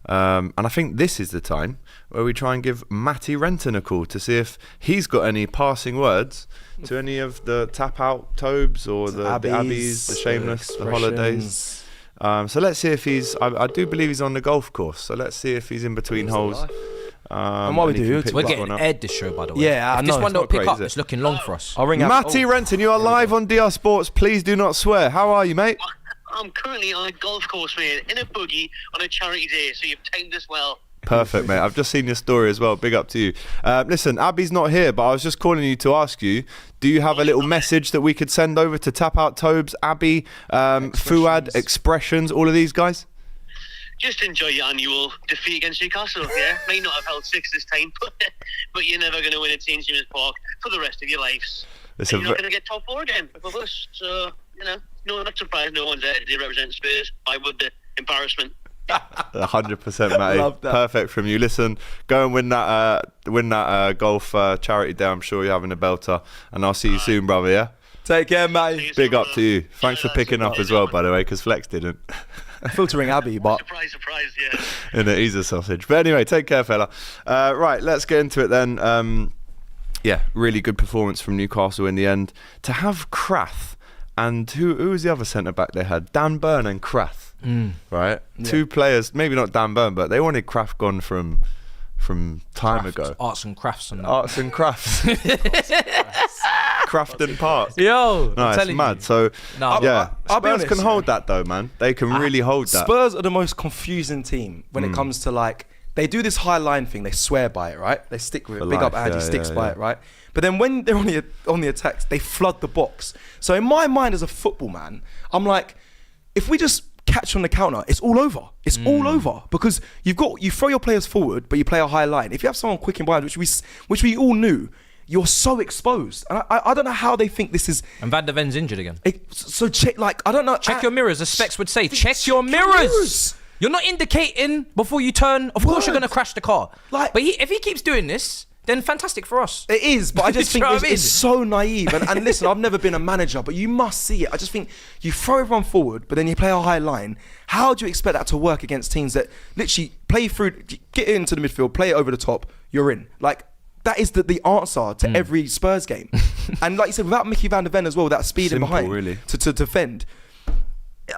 And I think this is the time where we try and give Matty Renton a call to see if he's got any passing words to any of the tap out Tobes or the Abbeys, the Shameless, the Holidays. So let's see if he's. I do believe he's on the golf course. So let's see if he's in between holes. And what we do, we're getting aired this show, by the way. Yeah, if this one don't pick up, it's looking long for us. I'll ring Matty Renton, you are live on DR Sports. Please do not swear. How are you, mate? I'm currently on a golf course, mate, in a buggy on a charity day, so you've timed this well. Perfect, mate. I've just seen your story as well. Big up to you. Listen, Abby's not here, but I was just calling you to ask you, do you have a little message that we could send over to Tap Out Tobes, Abby, Fuad, Expressions, all of these guys? Just enjoy your annual defeat against Newcastle, yeah? May not have held 6 this time, but you're never going to win at St. James's Park for the rest of your lives. You're not going to get top 4 again with us, so, no, not surprised no one's there to represent Spurs. I would the embarrassment. 100%, Matty. Perfect from you. Listen, go and win that golf charity day. I'm sure you're having a belter, and I'll see you soon, brother. Yeah. Take care, Matty. Big up to you. Thanks for picking up as well, by the way, because Flex didn't. Filtering Abby, but surprise, yeah. And he's a sausage. But anyway, take care, fella. Right, let's get into it then. Yeah, really good performance from Newcastle in the end. To have Krath and who was the other centre back they had? Dan Burn and Krath. Right, yeah. 2 players. Maybe not Dan Burn, but they wanted Kraft gone from time ago. Arts and crafts and that. Arts and crafts. Craft and parts. Yo, no, it's mad. You. So I'll be honest, can hold that though, man. They can really hold that. Spurs are the most confusing team when it comes to like, they do this high line thing, they swear by it, right? They stick with it. Big up Andy, sticks by it, right? But then when they're on the attacks, they flood the box. So in my mind as a football man, I'm like, if we just catch on the counter, it's all over. It's all over because you throw your players forward, but you play a high line. If you have someone quick in behind, which we all knew, you're so exposed. And I don't know how they think this is. And Van der Ven's injured again. So check, like, I don't know. Check your mirrors, as Specs would say. Check your mirrors. You're not indicating before you turn. Of course, you're going to crash the car. But if he keeps doing this, then fantastic for us. It is, but I just think it's so naive. And listen, I've never been a manager, but you must see it. I just think you throw everyone forward, but then you play a high line. How do you expect that to work against teams that literally play through, get into the midfield, play it over the top, you're in? Like, that is the answer to every Spurs game. And like you said, without Mickey van der Ven as well, that speed in behind really. to defend.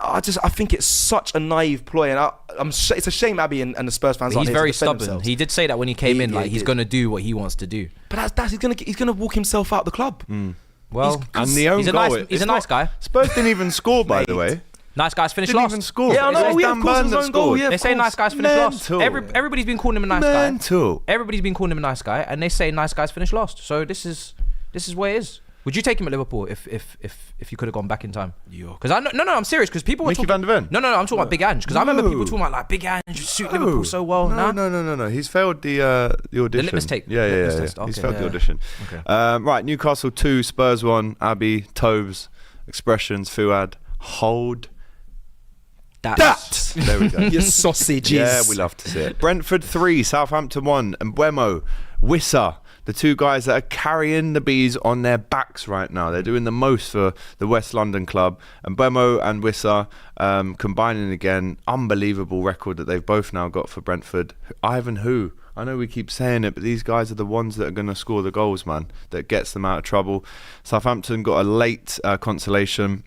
I think it's such a naive ploy, and it's a shame Abby and the Spurs fans aren't here to defend very stubborn. themselves. He did say that when he came in, like he's going to do what he wants to do. But he's going to walk himself out the club. Well, he's a nice guy. Spurs didn't even score, by the way. Nice guys finished didn't last. Even score. Yeah, I know. Dan Burn that scored. They say nice guys finished last. Everybody's been calling him a nice guy. Everybody's been calling him a nice guy, and they say nice guys finished last. So this is where it is. Would you take him at Liverpool if you could have gone back in time? Because I'm serious. Because people were Mickey talking. van der Ven? No, I'm talking about Big Ange. Because I remember people talking about like Big Ange would suit Liverpool so well. No. He's failed the audition. The litmus tape. Yeah. Okay. He's failed the audition. Okay. Right, Newcastle 2, Spurs 1. Abby, Tobes, Expressions, Fuad. Hold that. There we go. You sausages. Yeah, we love to see it. Brentford 3, Southampton 1, and Mbeumo, Wissa, the two guys that are carrying the bees on their backs right now. They're doing the most for the West London club. And Mbeumo and Wissa combining again. Unbelievable record that they've both now got for Brentford. Ivan who? I know we keep saying it, but these guys are the ones that are going to score the goals, man, that gets them out of trouble. Southampton got a late consolation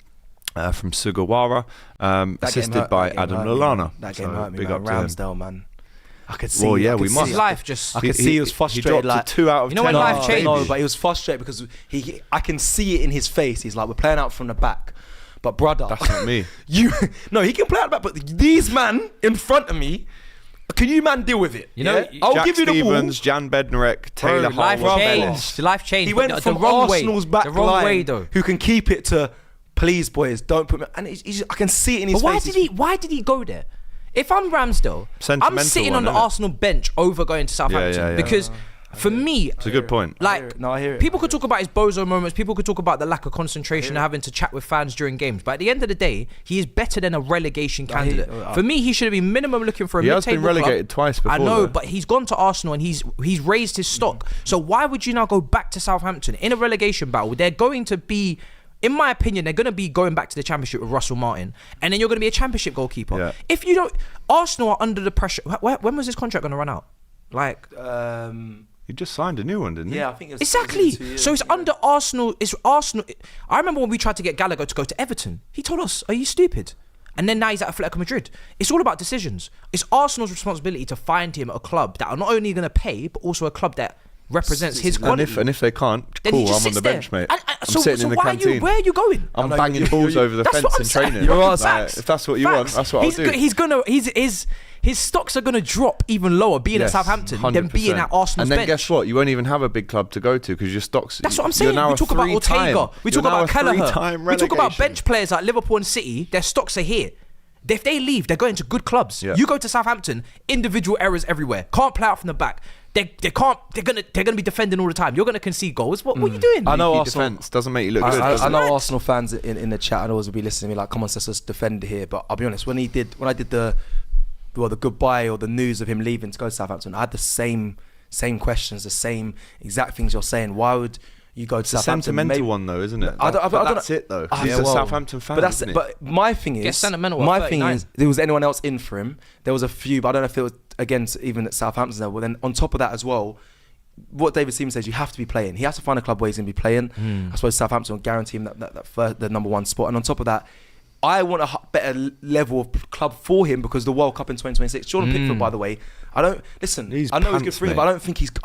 from Sugawara, assisted by Adam Lallana. That game hurt me, man. Ramsdale, man. I could see. Well, yeah, we must. His life just. I could see he was frustrated. He dropped to 2 out of 10. You know when life changes? No, but he was frustrated because I can see it in his face. He's like, we're playing out from the back. But brother, that's not me. No, he can play out the back, but these man in front of me, can you man deal with it? You know, I'll Jack give you the ball. Stevens, Jan Bednarek, Taylor life Haaland. Life changed. He went the from wrong Arsenal's way. back The wrong line, way, though. who can keep it to, please boys, don't put me. And I can see it in his But face. why did he go there? If I'm Ramsdale, I'm sitting on the Arsenal bench over going to Southampton because for me, it's a good point. Like, I hear it. People could talk about his bozo moments. People could talk about the lack of concentration and having to chat with fans during games. But at the end of the day, he is better than a relegation candidate. For me, he should have been minimum looking for a mid-table club. He has been relegated twice before. I know, though. but he's gone to Arsenal and he's raised his stock. So why would you now go back to Southampton in a relegation battle? They're going to be, in my opinion, they're going to be going back to the Championship with Russell Martin, and then you're going to be a Championship goalkeeper. Yeah. If you don't, Arsenal are under the pressure. When was his contract going to run out? Like, He just signed a new one, didn't he? yeah, I think it's exactly. 2 years, So it's under Arsenal. It's Arsenal. I remember when we tried to get Gallagher to go to Everton. He told us, "Are you stupid?" And then now he's at Atletico Madrid. It's all about decisions. It's Arsenal's responsibility to find him a club that are not only going to pay, but also a club that represents his quality. And if they can't, Then cool, he just I'm on the sits there. bench, mate. And- I'm sitting in the canteen. Where are you going? I'm banging balls over the That's fence what I'm in saying. training. You're Like, facts. if that's what you want, that's what I'll do. His stocks are gonna drop even lower being at Yes, Southampton 100%. than being at Arsenal's And then bench. guess what? You won't even have a big club to go to because your stocks. That's what I'm saying. You're now We a talk about three-time- Ortega. We you're talk now about a Kelleher. three-time We talk about relegation. bench players like Liverpool and City. Their stocks are here. If they leave, they're going to good clubs. Yeah. You go to Southampton, individual errors everywhere. Can't play out from the back. They can't. They're gonna be defending all the time. You're gonna concede goals. What are you doing? I know Leaky Arsenal. defense doesn't make you look good. I does it? know Arsenal fans in the chat and always will be listening to me like, come on, let's defend here. But I'll be honest, when I did the goodbye or the news of him leaving to go to Southampton, I had the same questions, the same exact things you're saying. Why would you go to It's a Southampton? sentimental one though, isn't it? I don't That's know. it though. Ah, He's yeah, a well, Southampton fan, but isn't it? But my thing is, Get sentimental at my thing 39. is, there was anyone else in for him. There was a few, but I don't know if it was against even at Southampton's level. Then on top of that as well, what David Seaman says, you have to be playing. He has to find a club where he's going to be playing. I suppose Southampton will guarantee him that first, the number one spot. And on top of that, I want a better level of club for him because the World Cup in 2026. Jordan Pickford, by the way, I know he's good pants, for him, mate. but I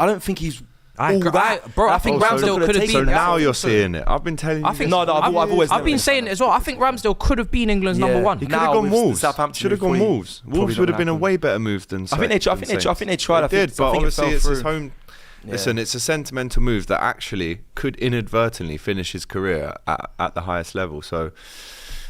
don't think he's. I all that. I think Ramsdale could have So been. now you're seeing it. I've been telling you. I think this. No, I've always I've known been this. saying it as well. I think Ramsdale could have been England's number one. He could have Now gone with Wolves. Southampton Should have gone before he- Wolves. probably Wolves would have not been a happened. way better move than. I think they tried. I They did, but obviously it's his home. home. Listen, it's a sentimental move that actually could inadvertently finish his career at the highest level. So,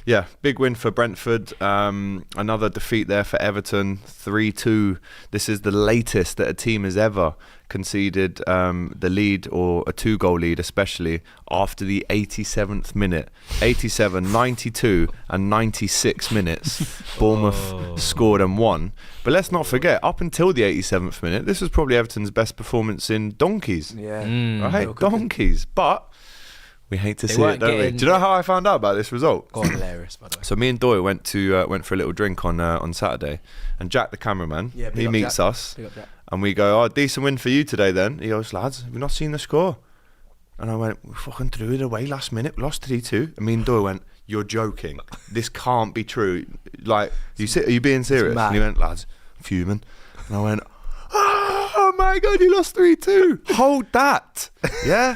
yeah, big win for Brentford. Another defeat there for Everton, 3-2. This is the latest that a team has ever conceded the lead, or a 2-goal lead, especially after the 87th minute. 87, 92 and 96 minutes. Bournemouth scored and won. But let's not forget, up until the 87th minute, this was probably Everton's best performance in donkeys. Yeah. Right? Donkeys. But we hate to see it, don't we? getting- Do you know how I found out about this result? God, hilarious, by the way. So me and Doyle went for a little drink on Saturday, and Jack the cameraman, Yeah, big he up meets Jack. us, Big up Jack. and we go, "Oh, decent win for you today." Then he goes, "Lads, have you not seen the score?" And I went, "We fucking threw it away last minute, we lost 3-2." And me and Doyle went, "You're joking. This can't be true. Like, are you being serious?" mad. And he went, "Lads, I'm fuming." And I went, "Oh my God, you lost 3-2. Hold that, yeah."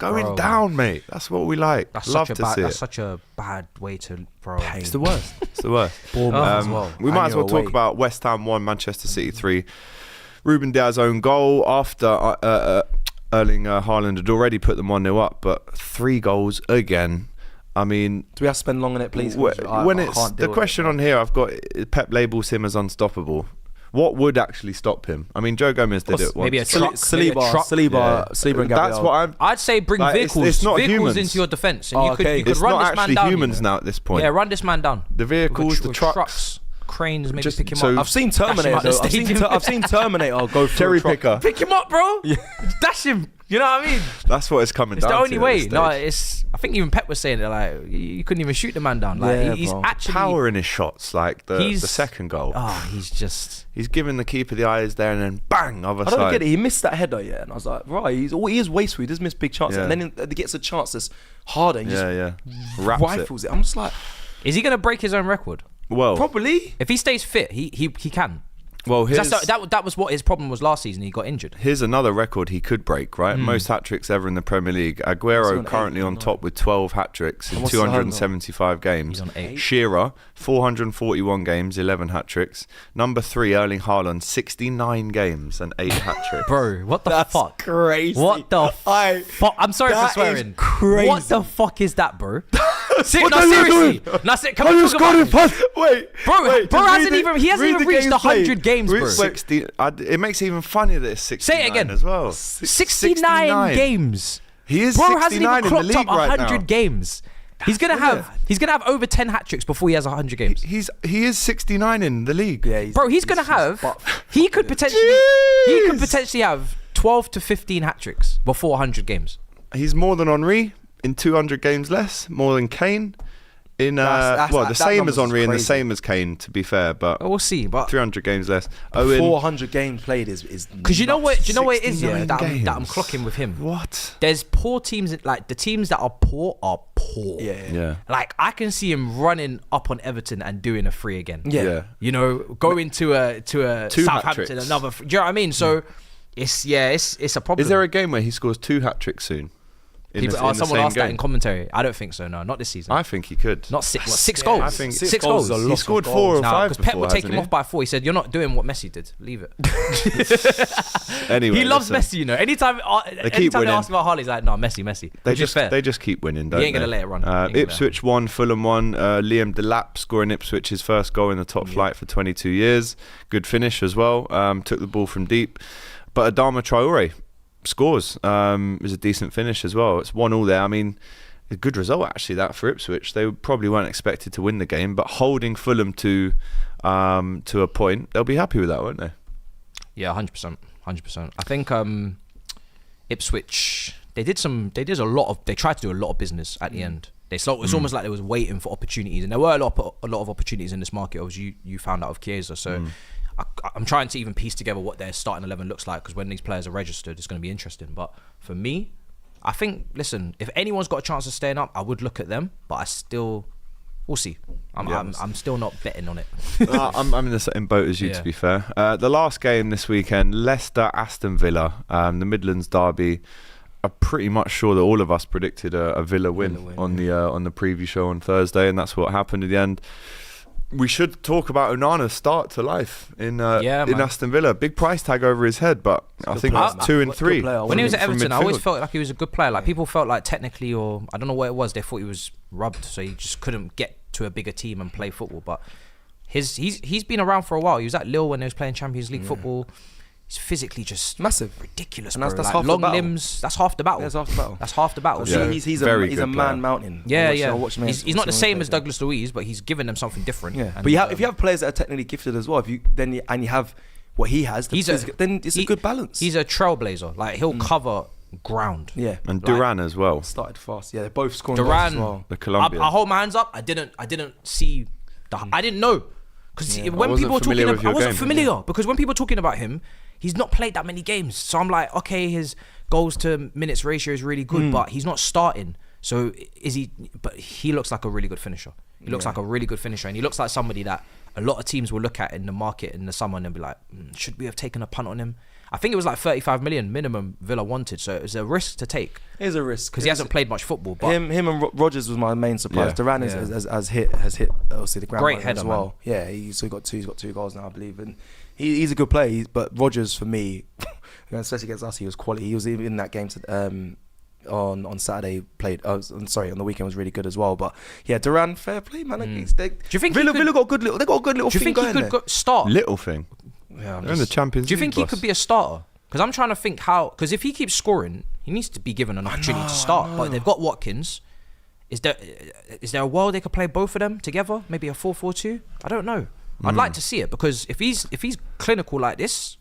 Going Bro. down, mate. That's what we like. That's Love such a to bad. see That's it. such a bad way to throw. It's the worst. It's the worst. Bournemouth as well. We might And as well you're talk away. about West Ham 1, Manchester City 3. Ruben Diaz own goal after Erling Haaland had already put them 1-0 up, but 3 goals again. I mean, do we have to spend long on it, please? When it's the question on here, I've got Pep labels him as unstoppable. What would actually stop him? I mean, Joe Gomez did it once. Maybe a truck. Saliba and Gabriel. That's what I'd say bring vehicles. It's not vehicles humans into your defence, and you could run it's this man down. not actually humans now at this point. Yeah, run this man down. The vehicles, the with trucks, cranes, maybe just- pick him so- up. I've seen Terminator. I've seen Terminator go through cherry a truck. picker. Pick him up, bro. Dash him. You know what I mean? That's what it's coming It's down the to. only at way. this No, stage. it's. I think even Pep was saying it. Like you couldn't even shoot the man down. Like Yeah, he's bro. actually power in his shots, like the second goal. he's just. He's giving the keeper the eyes there, and then bang, other I side. don't get it. He missed that header, yeah, and I was like, right, he is wasteful. He does miss big chances, Yeah. and then he gets a chance that's harder. And he just Wraps rifles it. I'm just like, Is he gonna break his own record? Well, probably. If he stays fit, he can. well, That was what his problem was last season. He got injured. here's another record he could break, right? Most hat-tricks ever in the Premier League. Aguero on currently 8, on top with 12 hat-tricks in what's Haaland on? 275 games. He's on 8. Shearer, 441 games, 11 hat-tricks. Number 3, Erling Haaland, 69 games and 8 hat-tricks. Bro, what the That's fuck? crazy. What the fuck? I'm sorry for that is swearing. crazy. What the fuck is that, bro? No, the hell seriously. you No, can we talk about it? Wait, Bro hasn't even reached 100 games, bro. 60, it makes it even funnier that it's 69 Say it again. as well. 69 games. He is Bro hasn't 69 even in the clocked league up right 100 now. games. He's gonna have over 10 hat tricks before he has 100 games. He is 69 in the league. Yeah, Bro, he's gonna have. He could potentially have 12 to 15 hat tricks before 100 games. He's more than Henry in 200 games less, more than Kane in the same as Henry and the same as Kane, to be fair, but We'll see, but 300 games less. 400 games played is because you know what it is, yeah, 69 that I'm games. clocking with him. What? There's poor teams, like the teams that are poor are poor. Yeah. Like I can see him running up on Everton and doing a 3 again. Yeah. You know, going to a Two Southampton, hat-tricks. another. Do you know what I mean? So it's a problem. Is there a game where he scores 2 hat-tricks soon? Someone asked that in commentary. I don't think so. No, not this season. I think he could. Not 6. What, 6 goals? I think six goals. He scored 4 or 5 because Pep before, would take him hasn't off by 4. He said, "You're not doing what Messi did. Leave it." Anyway, he loves listen. Messi, you know. Anytime they winning. ask about Haaland, he's like, "No, Messi." They just keep winning, don't they? He ain't gonna let it run. Ipswich 1, Fulham 1. Liam Delap scoring Ipswich's first goal in the top flight for 22 years. Good finish as well. Took the ball from deep. But Adama Traore scores. It was a decent finish as well. It's 1-1 there. I mean, a good result actually that for Ipswich. They probably weren't expected to win the game, but holding Fulham to a point, they'll be happy with that, won't they? Yeah, 100%. I think Ipswich they tried to do a lot of business at the end. It's almost like they was waiting for opportunities, and there were a lot of opportunities in this market. Obviously, you found out of Chiesa, so I'm trying to even piece together what their starting 11 looks like, because when these players are registered, it's going to be interesting. But for me, I think, listen, if anyone's got a chance of staying up, I would look at them, but we'll see. I'm still not betting on it. I'm in the same boat as you, to be fair. The last game this weekend, Leicester-Aston Villa, the Midlands derby. I'm pretty much sure that all of us predicted a Villa win on the preview show on Thursday, and that's what happened in the end. We should talk about Onana's start to life in Aston Villa. Big price tag over his head, but I think that's 2 and 3. When he was at Everton, I always felt like he was a good player. Like people felt like technically, or I don't know what it was, they thought he was rubbed, so he just couldn't get to a bigger team and play football. But he's been around for a while. He was at Lille when they was playing Champions League football. He's physically just massive, ridiculous. And Bro. that's like half long the battle. limbs. That's half the battle. Yeah, that's half the battle. That's half the battle. Yeah. He's Very a good man player. mountain. Yeah. He's not the same as Douglas Luiz, but he's given them something different. Yeah, And, but if you have players that are technically gifted as well, you have what he has, then it's a good balance. He's a trailblazer. Like he'll cover ground. Yeah, And Duran as well. Started fast. Yeah, they're both scoring Duran, goals as well. The Colombian. I hold my hands up. I didn't see I didn't know, because when people were talking about, I wasn't familiar, because when people were talking about him, he's not played that many games. So I'm like, okay, his goals to minutes ratio is really good, but he's not starting. So is he? But he looks like a really good finisher. He looks like a really good finisher, and he looks like somebody that a lot of teams will look at in the market in the summer and be like, should we have taken a punt on him? I think it was like 35 million minimum Villa wanted, so it was a risk to take. It is a risk because he hasn't played much football. But him and Rodgers was my main surprise. Yeah. Duran has hit obviously the ground Great header as well. Man. Yeah, he's got 2 goals now, I believe, and he's a good player. But Rodgers for me, especially against us, he was quality. He was even in that game on Saturday. Played. On the weekend was really good as well. But yeah, Duran, fair play, man. Do you think Villa got a good little? They got a good little. Do you think he could start? Little thing. Yeah, They're in the Champions Do you League, think he could be a starter? Because I'm trying to think how. Because if he keeps scoring, he needs to be given an opportunity to start. But they've got Watkins. Is there a world they could play both of them together? Maybe a 4-4-2? I don't know. I'd like to see it because if he's clinical like this,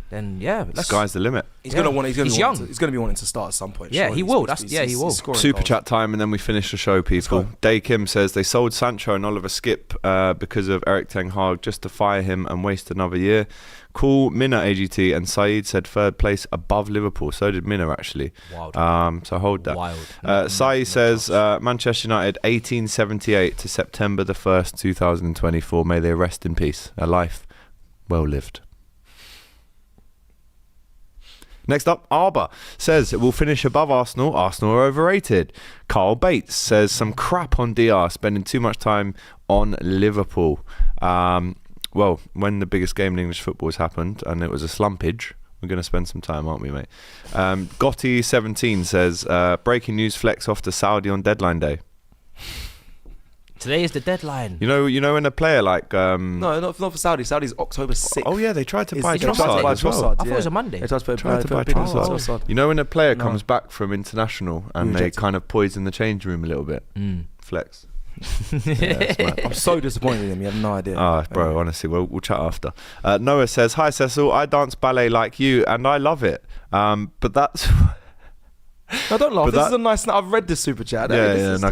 then yeah, sky's the limit. He's gonna be wanting to start at some point. Yeah, surely. he will. He will. Super chat time, and then we finish the show, people. Day Kim says they sold Sancho and Oliver Skip because of Eric Ten Hag, just to fire him and waste another year. Cool. Minna AGT and Saeed said third place above Liverpool. So did Minna, actually. Wild. So hold that. Wild. Saeed says Manchester United 1878 to September the 1st 2024. May they rest in peace. A life well lived. Next up, Arba says we'll finish above Arsenal. Arsenal are overrated. Carl Bates says some crap on DR, spending too much time on Liverpool. Well, when the biggest game in English football has happened and it was a slumpage, we're going to spend some time, aren't we, mate? Gotti17 says breaking news: Flex off to Saudi on deadline day. Today is the deadline. You know when a player like no, not for Saudi. Saudi's October 6th. Oh yeah, they tried to buy Trossard as well. I thought it was a Monday. They tried to buy Trossard. You know when a player comes back from international and they kind of poison the change room a little bit. Flex. I'm so disappointed in him. You have no idea. Bro, honestly, we'll chat after. Noah says, "Hi Cecil, I dance ballet like you, and I love it. But that's." No, don't laugh. This is a nice. I've read this super chat.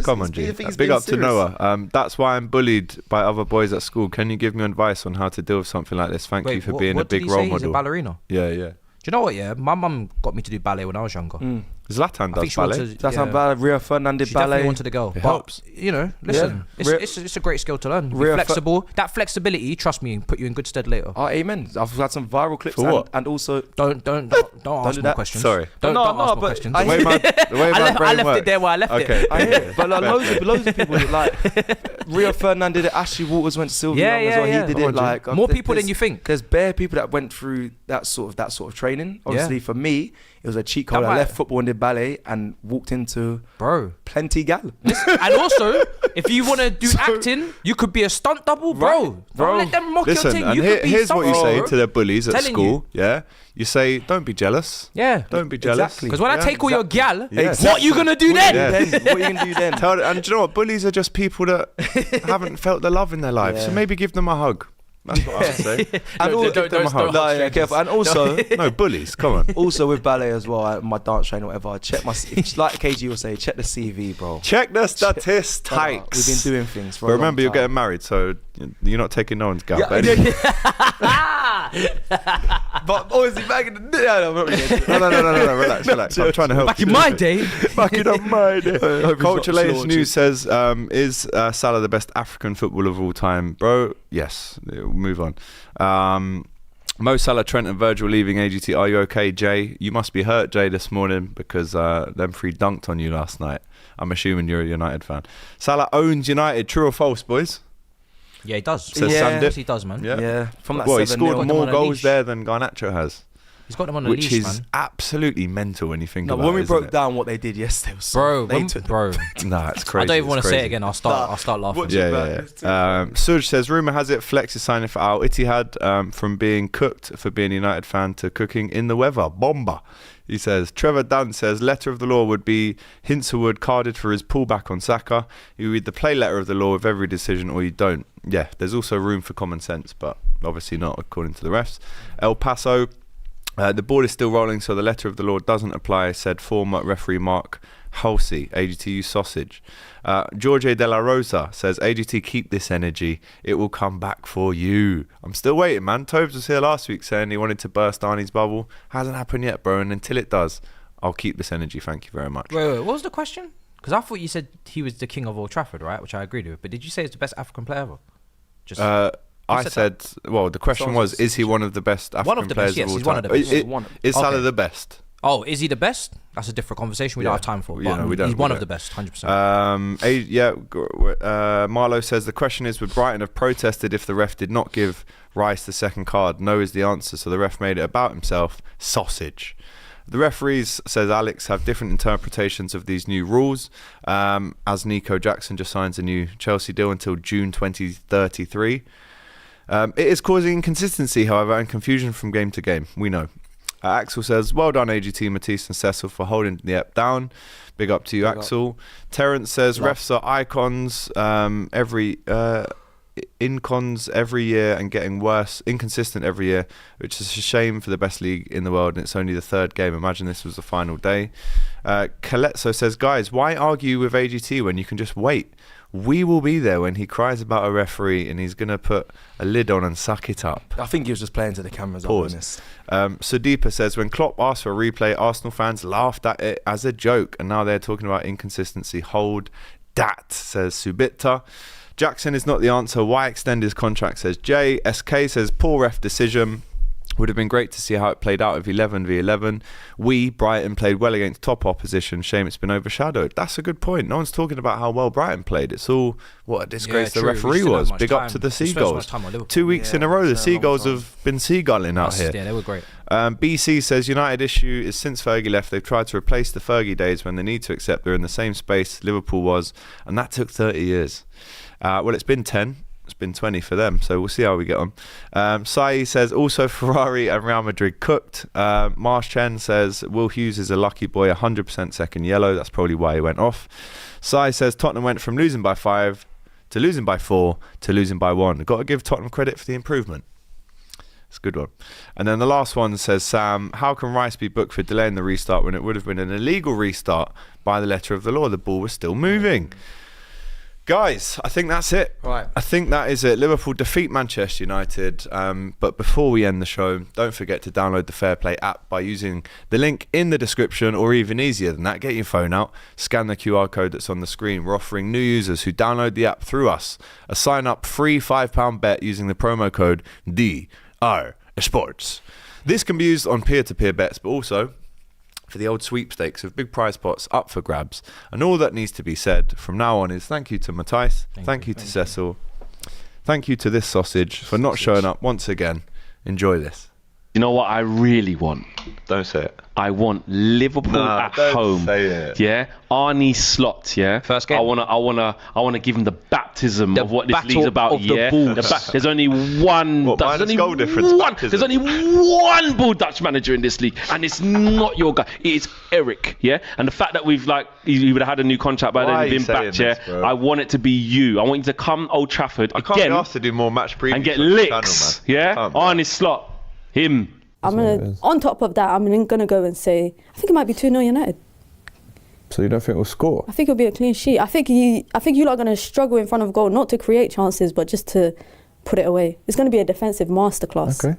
Come on, G. Big up to Noah. That's why I'm bullied by other boys at school. Can you give me advice on how to deal with something like this? Thank you for being a big role model. He's a ballerina. Yeah. Do you know what? Yeah, my mum got me to do ballet when I was younger. Zlatan does ballet. Zlatan ballet. Rio Fernandez ballet. Definitely wanted to go. It helps. You know, listen, it's a great skill to learn. Be flexible. That flexibility, trust me, put you in good stead later. Amen. I've had some viral clips. For what? And also, don't ask more questions. Sorry. Don't ask more questions. The way I left it there where I left it. I hear it. But like, loads of people like Rio Fernandez did it. Ashley Waters went to Sylvia as well. He did it like more people than you think. There's bare people that went through that sort of training. Obviously, for me, it was a cheat code. I left football and did ballet and walked into plenty gal. And also, if you want to do acting, you could be a stunt double, bro. Don't let them mock your thing. And here's what you say to the bullies at school. You say, don't be jealous. Don't be jealous. Because when I take all your gal, what you gonna do then? What you gonna do then? And do you know what? Bullies are just people that haven't felt the love in their life. So maybe give them a hug. That's what I would say. And careful. And also, no bullies. Come on. Also with ballet as well, my dance trainer, whatever. I check my, like KG will say, check the CV, bro. Check the statistics. We've been doing things for. But remember, you're getting married, so you're not taking no one's gal. But obviously back in the day, no, relax. I'm trying to help. Back in my day. Culture Latest News says, is Salah the best African footballer of all time, bro? Yes. We'll move on. Mo Salah, Trent and Virgil leaving AGT. Are you okay, Jay? You must be hurt, Jay, this morning because them three dunked on you last night. I'm assuming you're a United fan. Salah owns United. True or false, boys? Yeah, he does. Says Sandip. He does, man. Yeah. From that he scored more goals there than Garnacho has. He's got them on a leash, man. Which is absolutely mental when you think about it. When we broke down what they did yesterday, was bro. Nah, it's crazy. I don't even want to say it again. I'll start laughing. Yeah. Suj says, rumour has it Flex is signing for Al Ittihad from being cooked for being a United fan to cooking in the weather. Bomba. He says, Trevor Dunn says, letter of the law would be Hinterwood carded for his pullback on Saka. You read the play letter of the law with every decision or you don't. Yeah, there's also room for common sense, but obviously not according to the refs. El Paso, the board is still rolling, so the letter of the law doesn't apply, said former referee Mark Halsey, AGTU sausage. Jorge De La Rosa says, AGT, keep this energy. It will come back for you. I'm still waiting, man. Tobes was here last week saying he wanted to burst Arnie's bubble. Hasn't happened yet, bro. And until it does, I'll keep this energy. Thank you very much. Wait, what was the question? Because I thought you said he was the king of Old Trafford, right? Which I agreed with. But did you say he's the best African player ever? I said, well, the question was, is he one of the best African players of all time? Is Salah the best? Oh, is he the best? That's a different conversation we don't have time for. But we don't. He's one of the best, 100%. Marlo says the question is, would Brighton have protested if the ref did not give Rice the second card? No is the answer, so the ref made it about himself. Sausage. The referees, says Alex, have different interpretations of these new rules, as Nico Jackson just signs a new Chelsea deal until June 2033. It is causing inconsistency, however, and confusion from game to game. We know. Axel says, well done, AGT, Matisse and Cecil, for holding the app down. Big up to you, Axel. Terence says, refs are icons incons every year and getting worse, inconsistent every year, which is a shame for the best league in the world, and it's only the third game. Imagine this was the final day. Caletso says, guys, why argue with AGT when you can just wait? We will be there when he cries about a referee and he's going to put a lid on and suck it up. I think he was just playing to the cameras. Pause. Sudeepa says, when Klopp asked for a replay, Arsenal fans laughed at it as a joke, and now they're talking about inconsistency. Hold that, says Subita. Jackson is not the answer. Why extend his contract, says Jay. SK says, poor ref decision. Would have been great to see how it played out of 11 v 11. Brighton played well against top opposition. Shame it's been overshadowed. That's a good point. No one's talking about how well Brighton played. It's all what a disgrace the referee was. Big up to the Seagulls. 2 weeks in a row, the Seagulls have been seagulling out here. Yeah, they were great. BC says, United issue is since Fergie left, they've tried to replace the Fergie days when they need to accept they're in the same space Liverpool was, and that took 30 years. Well, it's been 10. It's been 20 for them, so we'll see how we get on. Sai says, also Ferrari and Real Madrid cooked. Marsh Chen says, Will Hughes is a lucky boy, 100% second yellow. That's probably why he went off. Sai says, Tottenham went from losing by 5 to losing by 4 to losing by 1. Got to give Tottenham credit for the improvement. It's a good one. And then the last one says, Sam, how can Rice be booked for delaying the restart when it would have been an illegal restart by the letter of the law? The ball was still moving. Guys, I think that's it. Right. I think that is it. Liverpool defeat Manchester United. But before we end the show, don't forget to download the Fairplay app by using the link in the description, or even easier than that, get your phone out, scan the QR code that's on the screen. We're offering new users who download the app through us a sign-up free £5 bet using the promo code DR Sports. This can be used on peer-to-peer bets, but also for the old sweepstakes of big prize pots up for grabs. And all that needs to be said from now on is thank you to Matthijs, thank you to Cecil, thank you to this sausage for not showing up once again. Enjoy this. You know what I really want? Don't say it. I want Liverpool at home. Say it. Yeah, Arnie Slot. Yeah, first game. I wanna give him the baptism of what this league's about. Yeah, there's only one. There's only goal difference. There's only one Bull Dutch manager in this league, and it's not your guy. It's Eric. Yeah, and the fact that we've he would have had a new contract by then, been back. Yeah, I want it to be you. I want you to come Old Trafford again. I can't be asked to do more match previews and get licks. Yeah, Arnie Slot. Him. On top of that, I'm gonna go and say I think it might be 2-0 United. So you don't think we'll score? I think it'll be a clean sheet. I think you lot are gonna struggle in front of goal, not to create chances, but just to put it away. It's gonna be a defensive masterclass. Okay.